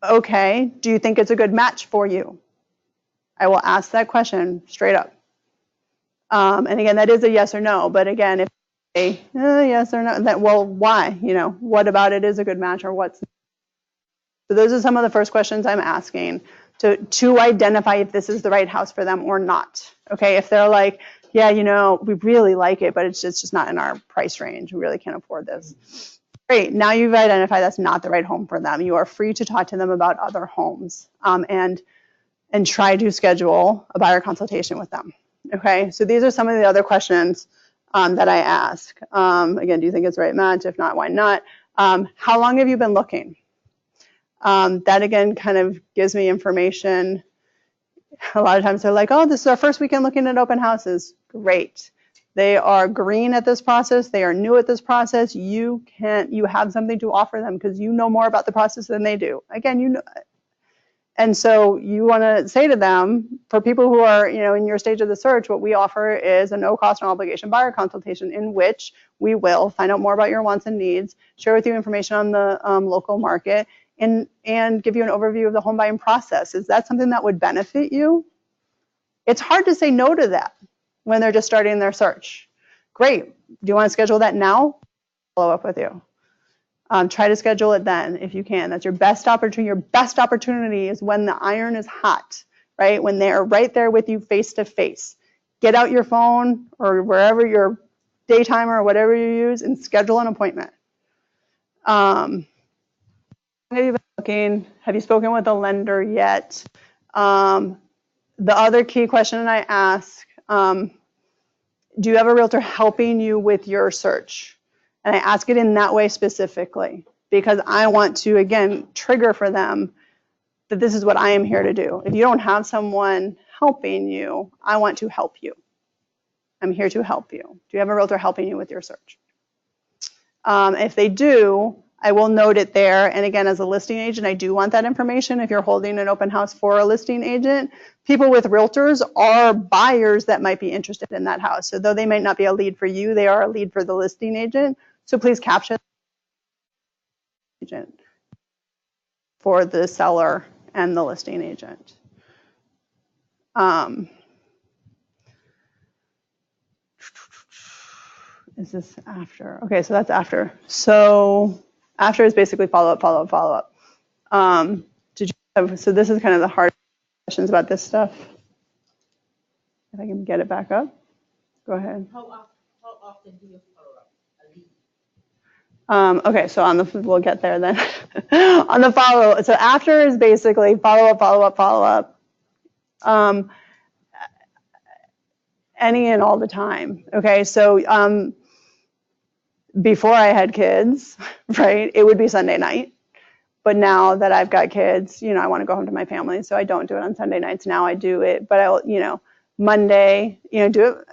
Okay, do you think it's a good match for you? I will ask that question straight up. And again, that is a yes or no. But again, if they say yes or no, then well, why? What about it is a good match or what's? So those are some of the first questions I'm asking to identify if this is the right house for them or not. Okay, if they're like, yeah, we really like it, but it's just not in our price range. We really can't afford this. Great, now you've identified that's not the right home for them. You are free to talk to them about other homes and try to schedule a buyer consultation with them. Okay, so these are some of the other questions that I ask. Again, do you think it's the right match? If not, why not? How long have you been looking? That again kind of gives me information. A lot of times they're like, oh, this is our first weekend looking at open houses. Great. They are green at this process. They are new at this process. You have something to offer them because you know more about the process than they do. Again, you know, and so you want to say to them, for people who are, in your stage of the search, what we offer is a no cost, no obligation buyer consultation in which we will find out more about your wants and needs, share with you information on the local market, and give you an overview of the home buying process. Is that something that would benefit you? It's hard to say no to that when they're just starting their search. Great. Do you want to schedule that now? Follow up with you. Try to schedule it then if you can. That's your best opportunity. Your best opportunity is when the iron is hot, right? When they're right there with you face to face. Get out your phone or wherever your day timer or whatever you use and schedule an appointment. Have you been looking? Have you spoken with a lender yet? The other key question I ask, do you have a realtor helping you with your search? And I ask it in that way specifically because I want to, again, trigger for them that this is what I am here to do. If you don't have someone helping you, I want to help you. I'm here to help you. Do you have a realtor helping you with your search? If they do, I will note it there. And again, as a listing agent, I do want that information. If you're holding an open house for a listing agent, people with realtors are buyers that might be interested in that house. So though they might not be a lead for you, they are a lead for the listing agent. So please capture the agent for the seller and the listing agent. Is this after? Okay, so that's after. So after is basically follow up, follow up, follow up. So this is kind of the hard questions about this stuff. If I can get it back up, go ahead. How often do you follow up a lead? Okay, so we'll get there then. On the follow, so after is basically follow up, follow up, follow up. Any and all the time. Okay, so before I had kids, right, it would be Sunday night. But now that I've got kids, I want to go home to my family, so I don't do it on Sunday nights. Now I do it, but I'll, Monday, do it.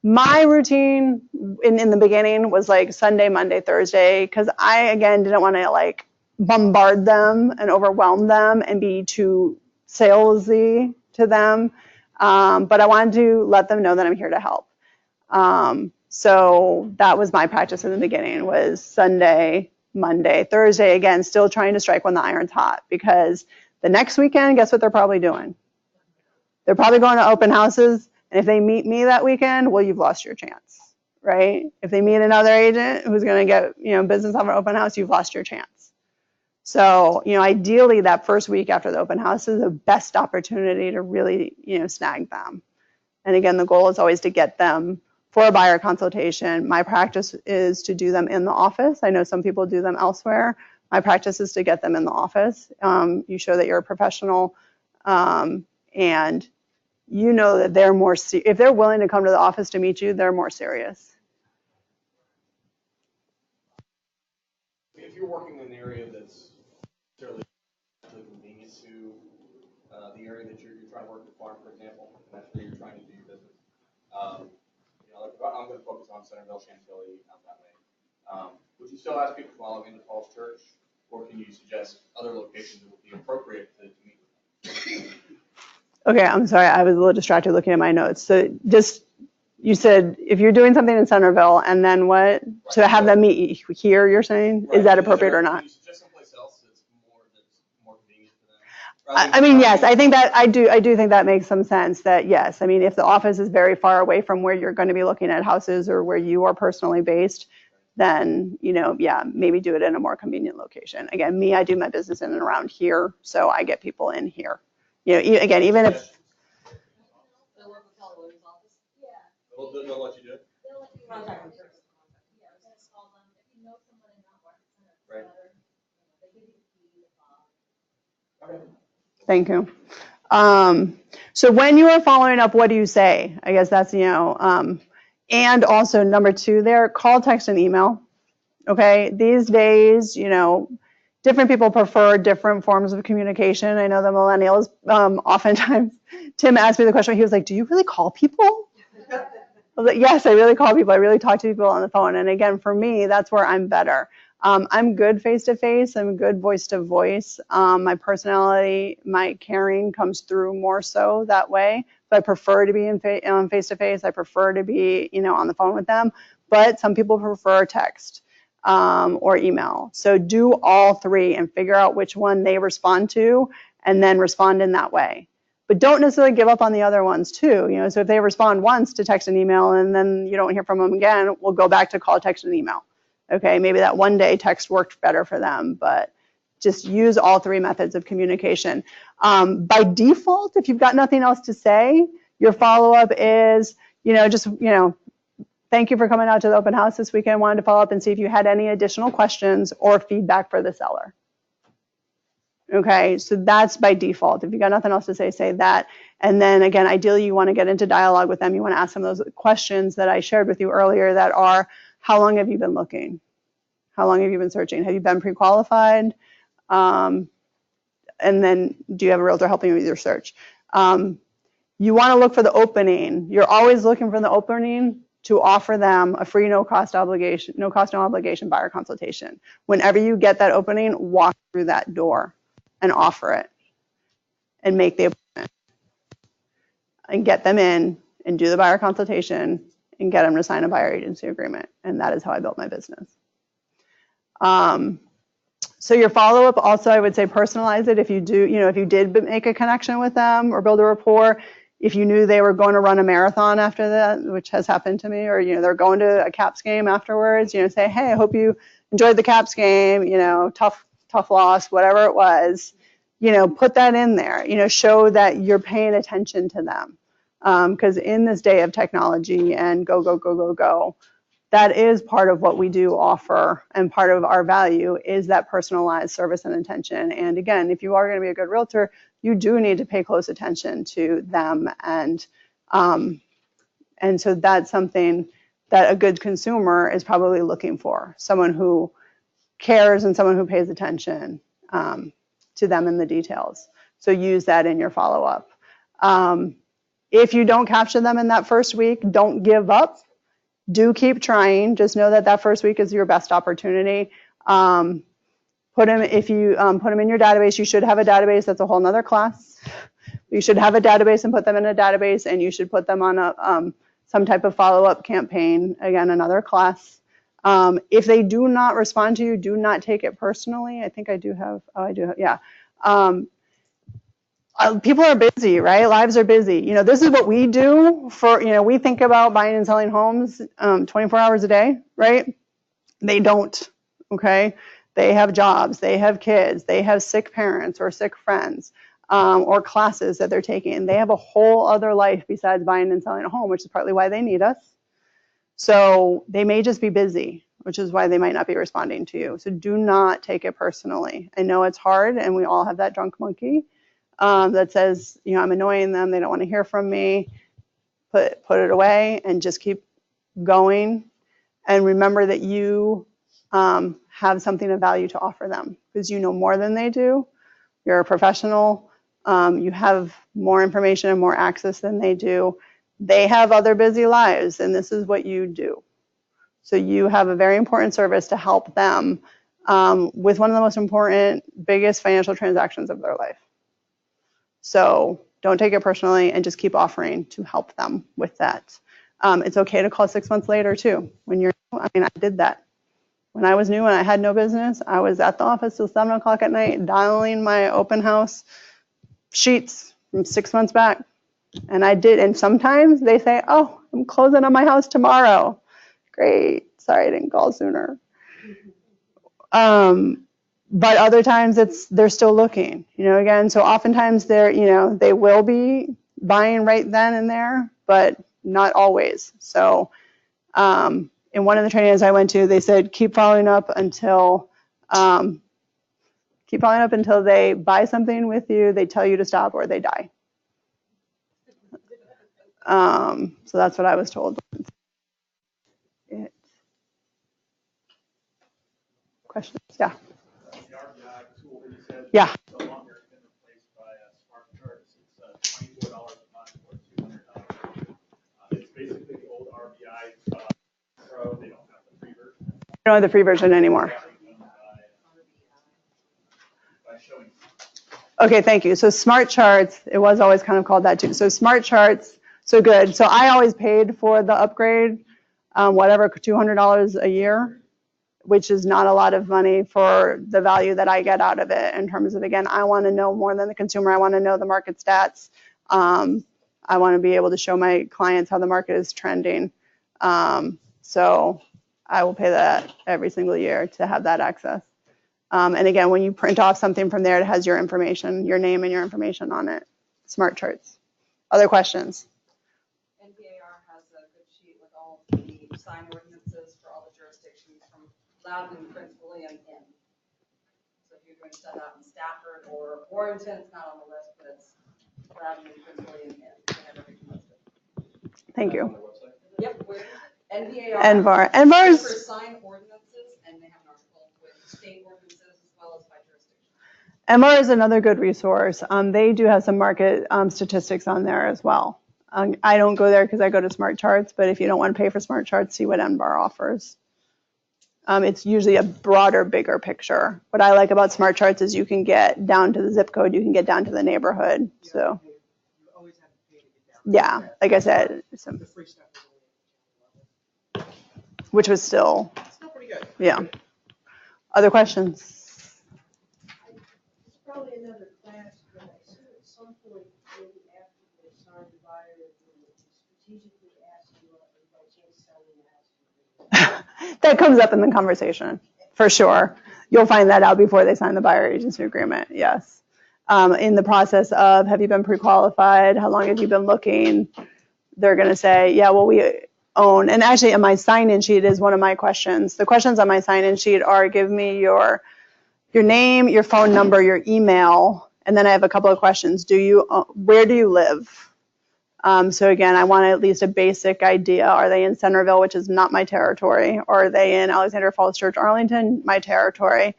My routine in the beginning was like Sunday, Monday, Thursday, because I, again, didn't want to like bombard them and overwhelm them and be too salesy to them. But I wanted to let them know that I'm here to help. So that was my practice in the beginning was Sunday, Monday, Thursday, again, still trying to strike when the iron's hot because the next weekend, guess what they're probably doing? They're probably going to open houses. And if they meet me that weekend, well, you've lost your chance, right? If they meet another agent who's going to get, business off an open house, you've lost your chance. So, ideally that first week after the open house is the best opportunity to really, snag them. And again, the goal is always to get them for a buyer consultation. My practice is to do them in the office. I know some people do them elsewhere. My practice is to get them in the office. You show that you're a professional and you know that they're more, if they're willing to come to the office to meet you, they're more serious. If you're working in an area that's fairly convenient to the area that you're trying to work the farm, for example, and that's where you're trying to do your business. I'm going to focus on Centerville, Chantilly, out that way. Would you still ask people to follow into Falls Church, or can you suggest other locations that would be appropriate to meet with them? Okay, I'm sorry, I was a little distracted looking at my notes. So you said if you're doing something in Centerville and then what? Right. To have them meet here, you're saying? Right. Is that appropriate or not? Can you suggest someplace else that's more convenient for them? I mean, yes, I think that I do think that makes some sense that yes. I mean, if the office is very far away from where you're going to be looking at houses or where you are personally based, then, yeah, maybe do it in a more convenient location. Again, I do my business in and around here, so I get people in here. Again, even if. They'll work with Keller Williams' office? Yeah. They'll let you do it? They'll let you Contact them first. Yeah, I was gonna call them, if you know someone in that market center, it's Right. better, they give you the key, Thank you. So when you are following up, what do you say? I guess that's, and also number 2 there, call, text, and email. Okay. These days, different people prefer different forms of communication. I know the millennials oftentimes Tim asked me the question. He was like, do you really call people? I was like, yes, I really call people. I really talk to people on the phone. And again, for me, that's where I'm better. I'm good face-to-face. I'm good voice-to-voice. My personality, my caring comes through more so that way. So I prefer to be in face-to-face. I prefer to be, on the phone with them. But some people prefer text or email. So do all three and figure out which one they respond to and then respond in that way. But don't necessarily give up on the other ones too. So if they respond once to text and email and then you don't hear from them again, we'll go back to call, text, and email. Okay, maybe that one day text worked better for them, but just use all three methods of communication. By default, if you've got nothing else to say, your follow-up is, thank you for coming out to the open house this weekend. Wanted to follow up and see if you had any additional questions or feedback for the seller. Okay, so that's by default. If you got nothing else to say, say that. And then again, ideally you want to get into dialogue with them. You want to ask them those questions that I shared with you earlier that are, how long have you been looking? How long have you been searching? Have you been pre-qualified? And then do you have a realtor helping you with your search? You want to look for the opening. You're always looking for the opening to offer them a free, no cost, no obligation buyer consultation. Whenever you get that opening, walk through that door and offer it and make the appointment and get them in and do the buyer consultation and get them to sign a buyer agency agreement. And that is how I built my business. So your follow-up also, I would say personalize it. If you do, if you did make a connection with them or build a rapport, if you knew they were going to run a marathon after that, which has happened to me, or, they're going to a Caps game afterwards, say, hey, I hope you enjoyed the Caps game, tough loss, whatever it was, put that in there, show that you're paying attention to them. Because in this day of technology and go, that is part of what we do offer, and part of our value is that personalized service and attention. And again, if you are going to be a good realtor, you do need to pay close attention to them. And so that's something that a good consumer is probably looking for, someone who cares and someone who pays attention to them in the details. So use that in your follow-up. If you don't capture them in that first week, don't give up. Do keep trying. Just know that first week is your best opportunity. Put them, if you put them in your database, you should have a database. That's a whole nother class. You should have a database and put them in a database, and you should put them on some type of follow-up campaign. Again, another class. If they do not respond to you, do not take it personally. I think I do have, yeah. People are busy, right? Lives are busy. This is what we do for, we think about buying and selling homes 24 hours a day, right? They don't, okay? They have jobs, they have kids, they have sick parents or sick friends or classes that they're taking. They have a whole other life besides buying and selling a home, which is partly why they need us. So they may just be busy, which is why they might not be responding to you. So do not take it personally. I know it's hard, and we all have that drunk monkey that says, I'm annoying them, they don't want to hear from me. Put it away and just keep going. And remember that you have something of value to offer them, because you know more than they do. You're a professional. You have more information and more access than they do. They have other busy lives, and this is what you do. So you have a very important service to help them with one of the most important, biggest financial transactions of their life. So don't take it personally and just keep offering to help them with that. It's okay to call 6 months later too. When you're, I did that. When I was new and I had no business, I was at the office till 7 o'clock at night, dialing my open house sheets from 6 months back. And I did, and sometimes they say, oh, I'm closing on my house tomorrow. Great, sorry I didn't call sooner. But other times they're still looking, again, so oftentimes they will be buying right then and there, but not always. So in one of the trainings I went to, they said, keep following up until they buy something with you, they tell you to stop, or they die. So that's what I was told. Questions? Yeah. The RBI tool that you said Yeah. no longer been replaced by smart charts. It's $24 Pro, they don't have the free version. I don't have the free version anymore. By showing. Okay, thank you. So smart charts, it was always kind of called that too. So smart charts, so good. So I always paid for the upgrade, whatever, $200 a year, which is not a lot of money for the value that I get out of it in terms of, again, I want to know more than the consumer. I want to know the market stats. I want to be able to show my clients how the market is trending. So I will pay that every single year to have that access. And again, when you print off something from there, it has your information, your name and your information on it. Smart charts. Other questions? NPAR has a good sheet with all the sign ordinances for all the jurisdictions from Loudon, Prince William in. So if you're doing stuff out in Stafford or Warrenton, it's not on the list, but it's Loudon and Prince William in. They have everything listed. Thank you. On their website? Yep, where, NVAR. NVAR. NVAR's For sign ordinances, and they have an article with state ordinances as well as by jurisdiction. MR is another good resource. They do have some market statistics on there as well. I don't go there because I go to Smart Charts, but if you don't want to pay for Smart Charts, see what NBAR offers. It's usually a broader, bigger picture. What I like about Smart Charts is you can get down to the zip code, you can get down to the neighborhood. So, You always have to pay to get down. yeah, like I said, The free stuff is only at the which was still, It's still pretty good. yeah. Other questions? It's probably another class, but I assume at some point, maybe after they sign the buyer, they will strategically ask you, by chance selling the house. That comes up in the conversation, for sure. You'll find that out before they sign the buyer agency agreement, yes. In the process of, have you been pre-qualified? How long have you been looking? They're going to say, yeah, well, we own. And actually, on my sign-in sheet is one of my questions. The questions on my sign-in sheet are, give me your name, your phone number, your email, and then I have a couple of questions. Where do you live? So again, I want at least a basic idea. Are they in Centerville, which is not my territory? Or are they in Alexander Falls Church, Arlington, my territory?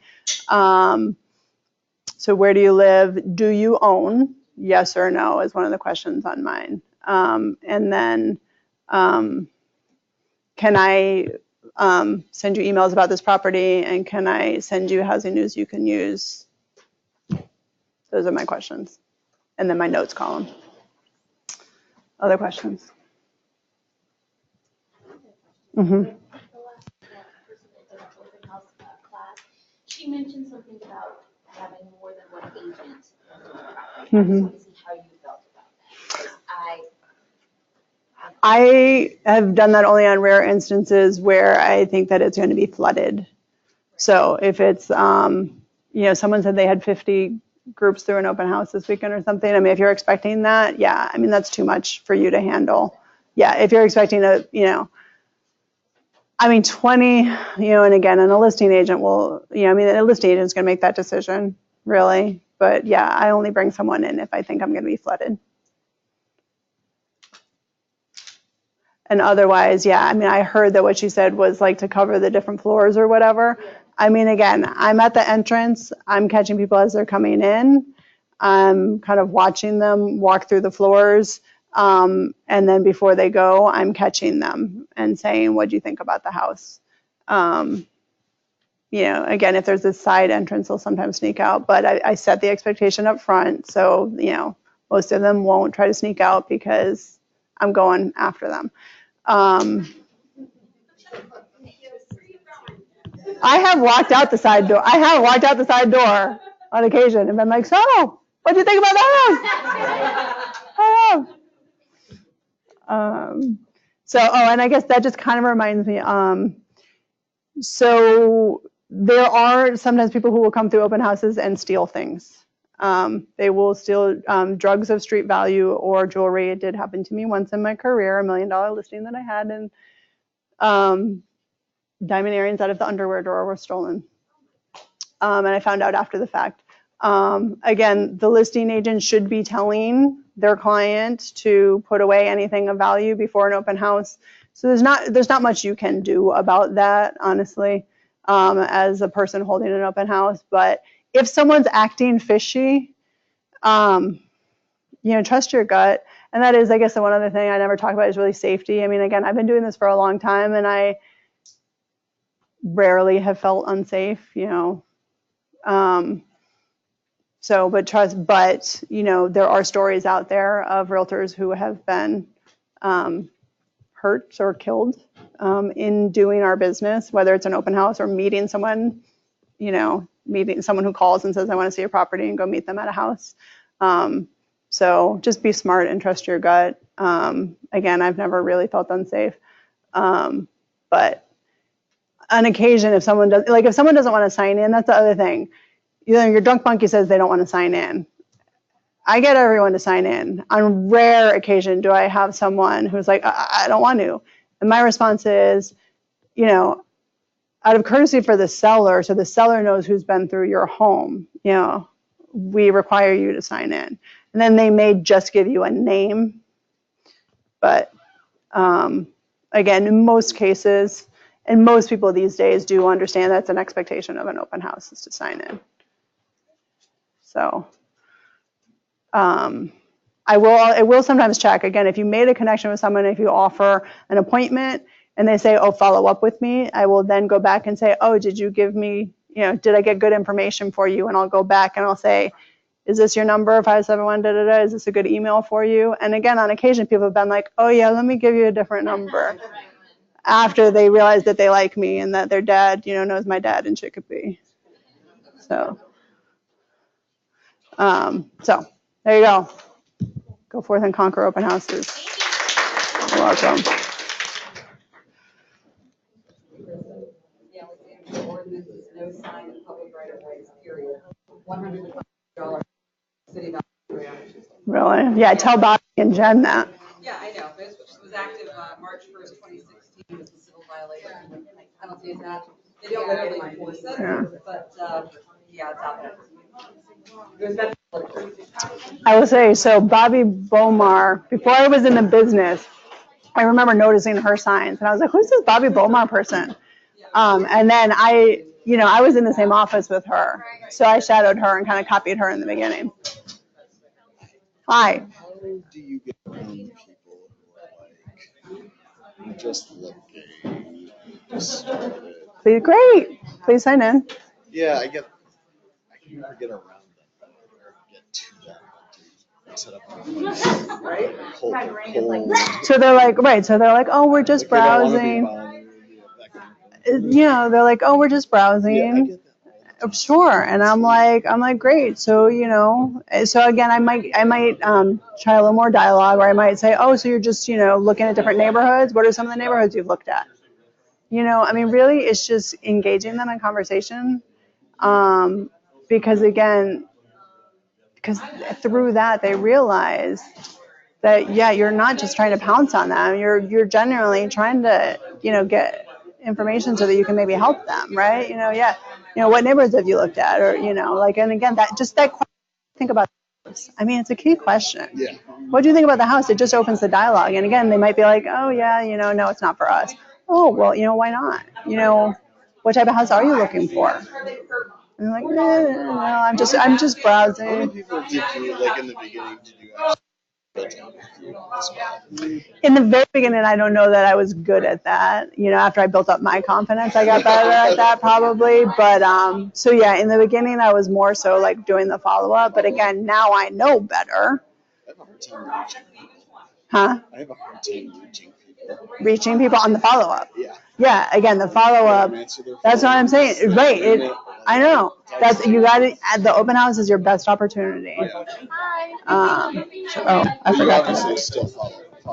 So where do you live? Do you own? Yes or no is one of the questions on mine. And then can I send you emails about this property, and can I send you housing news you can use? Those are my questions. And then my notes column. Other questions? Mm-hmm. The last person that did our open house class, she mentioned something about having more than one agent. I just want to see how you felt about that. Because I have done that only on rare instances where I think that it's going to be flooded. So if it's, someone said they had 50 groups through an open house this weekend or something. I mean, if you're expecting that, yeah, I mean, that's too much for you to handle. Yeah, if you're expecting 20, and again, and a listing agent will, a listing agent is going to make that decision, really. But yeah, I only bring someone in if I think I'm going to be flooded. And otherwise, yeah, I mean, I heard that what she said was like to cover the different floors or whatever. I mean, again, I'm at the entrance. I'm catching people as they're coming in. I'm kind of watching them walk through the floors. And then before they go, I'm catching them and saying, what do you think about the house? Again, if there's a side entrance, they'll sometimes sneak out. But I set the expectation up front. So, most of them won't try to sneak out because I'm going after them. I have walked out the side door. On occasion and been like, so, what do you think about the house? And I guess that just kind of reminds me, so there are sometimes people who will come through open houses and steal things. They will steal drugs of street value or jewelry. It did happen to me once in my career, $1 million listing that I had, and diamond earrings out of the underwear drawer were stolen. And I found out after the fact. Again, the listing agent should be telling their client to put away anything of value before an open house. So there's not much you can do about that, honestly, as a person holding an open house. But if someone's acting fishy, trust your gut. And that is, I guess, the one other thing I never talk about is really safety. I mean, again, I've been doing this for a long time and I rarely have felt unsafe, but there are stories out there of realtors who have been hurt or killed in doing our business, whether it's an open house or meeting someone, meeting someone who calls and says, I want to see a property, and go meet them at a house. So just be smart and trust your gut. Again, I've never really felt unsafe. But on occasion, if someone doesn't want to sign in, that's the other thing. Your drunk monkey says they don't want to sign in. I get everyone to sign in. On rare occasion, do I have someone who's like, I don't want to. And my response is, out of courtesy for the seller, so the seller knows who's been through your home, we require you to sign in. And then they may just give you a name. But again, in most cases, and most people these days do understand that's an expectation of an open house is to sign in. So I will sometimes check. Again, if you made a connection with someone, if you offer an appointment and they say, oh, follow up with me, I will then go back and say, oh, did you give me, did I get good information for you? And I'll go back and I'll say, is this your number, 571, da-da-da? Is this a good email for you? And again, on occasion, people have been like, oh, yeah, let me give you a different number after they realize that they like me and that their dad, knows my dad in Chicopee. So there you go. Go forth and conquer open houses. You're welcome. Yeah, within the ordinance is no sign of public right of ways, period. $100 city value. Really? Yeah, tell Bobby and Jen that. Yeah, I know. This was active March 1st, 2016 was the civil violation. I don't see that. They don't literally enforce it, but yeah, it's out there. I will say, so Bobby Bomar, before I was in the business, I remember noticing her signs and I was like, who's this Bobby Bomar person? And then I was in the same office with her. So I shadowed her and kind of copied her in the beginning. Hi. How do you get around people who are like, just looking, just started? Please, great. Please sign in. Yeah, I can never get around them or get to them. Set up right? So they're like, oh, we're just browsing. They're like, oh, we're just browsing. Yeah, I get that. Sure. And I'm like, great. So, so again, I might try a little more dialogue, or I might say, oh, so you're just, looking at different neighborhoods. What are some of the neighborhoods you've looked at? Really, it's just engaging them in conversation. Because through that, they realize that, yeah, you're not just trying to pounce on them. You're genuinely trying to, get information so that you can maybe help them, right? What neighborhoods have you looked at? Or, and again, that question, think about this. It's a key question. Yeah. What do you think about the house? It just opens the dialogue. And again, they might be like, oh, yeah, no, it's not for us. Oh, well, why not? What type of house are you looking for? And I'm like, no, I'm just browsing. How many people did you, like in the beginning, did you actually in the very beginning, I don't know that I was good at that. After I built up my confidence, I got better at that probably. But so yeah, in the beginning, I was more so like doing the follow-up. But again, now I know better. I have a hard time reaching people. Huh? I have a hard time reaching people. Reaching people on the follow-up. Yeah. Yeah, again, the follow-up. That's what I'm saying. Right. I know. You got it. The open house is your best opportunity. Hi. I forgot. Obviously still follow.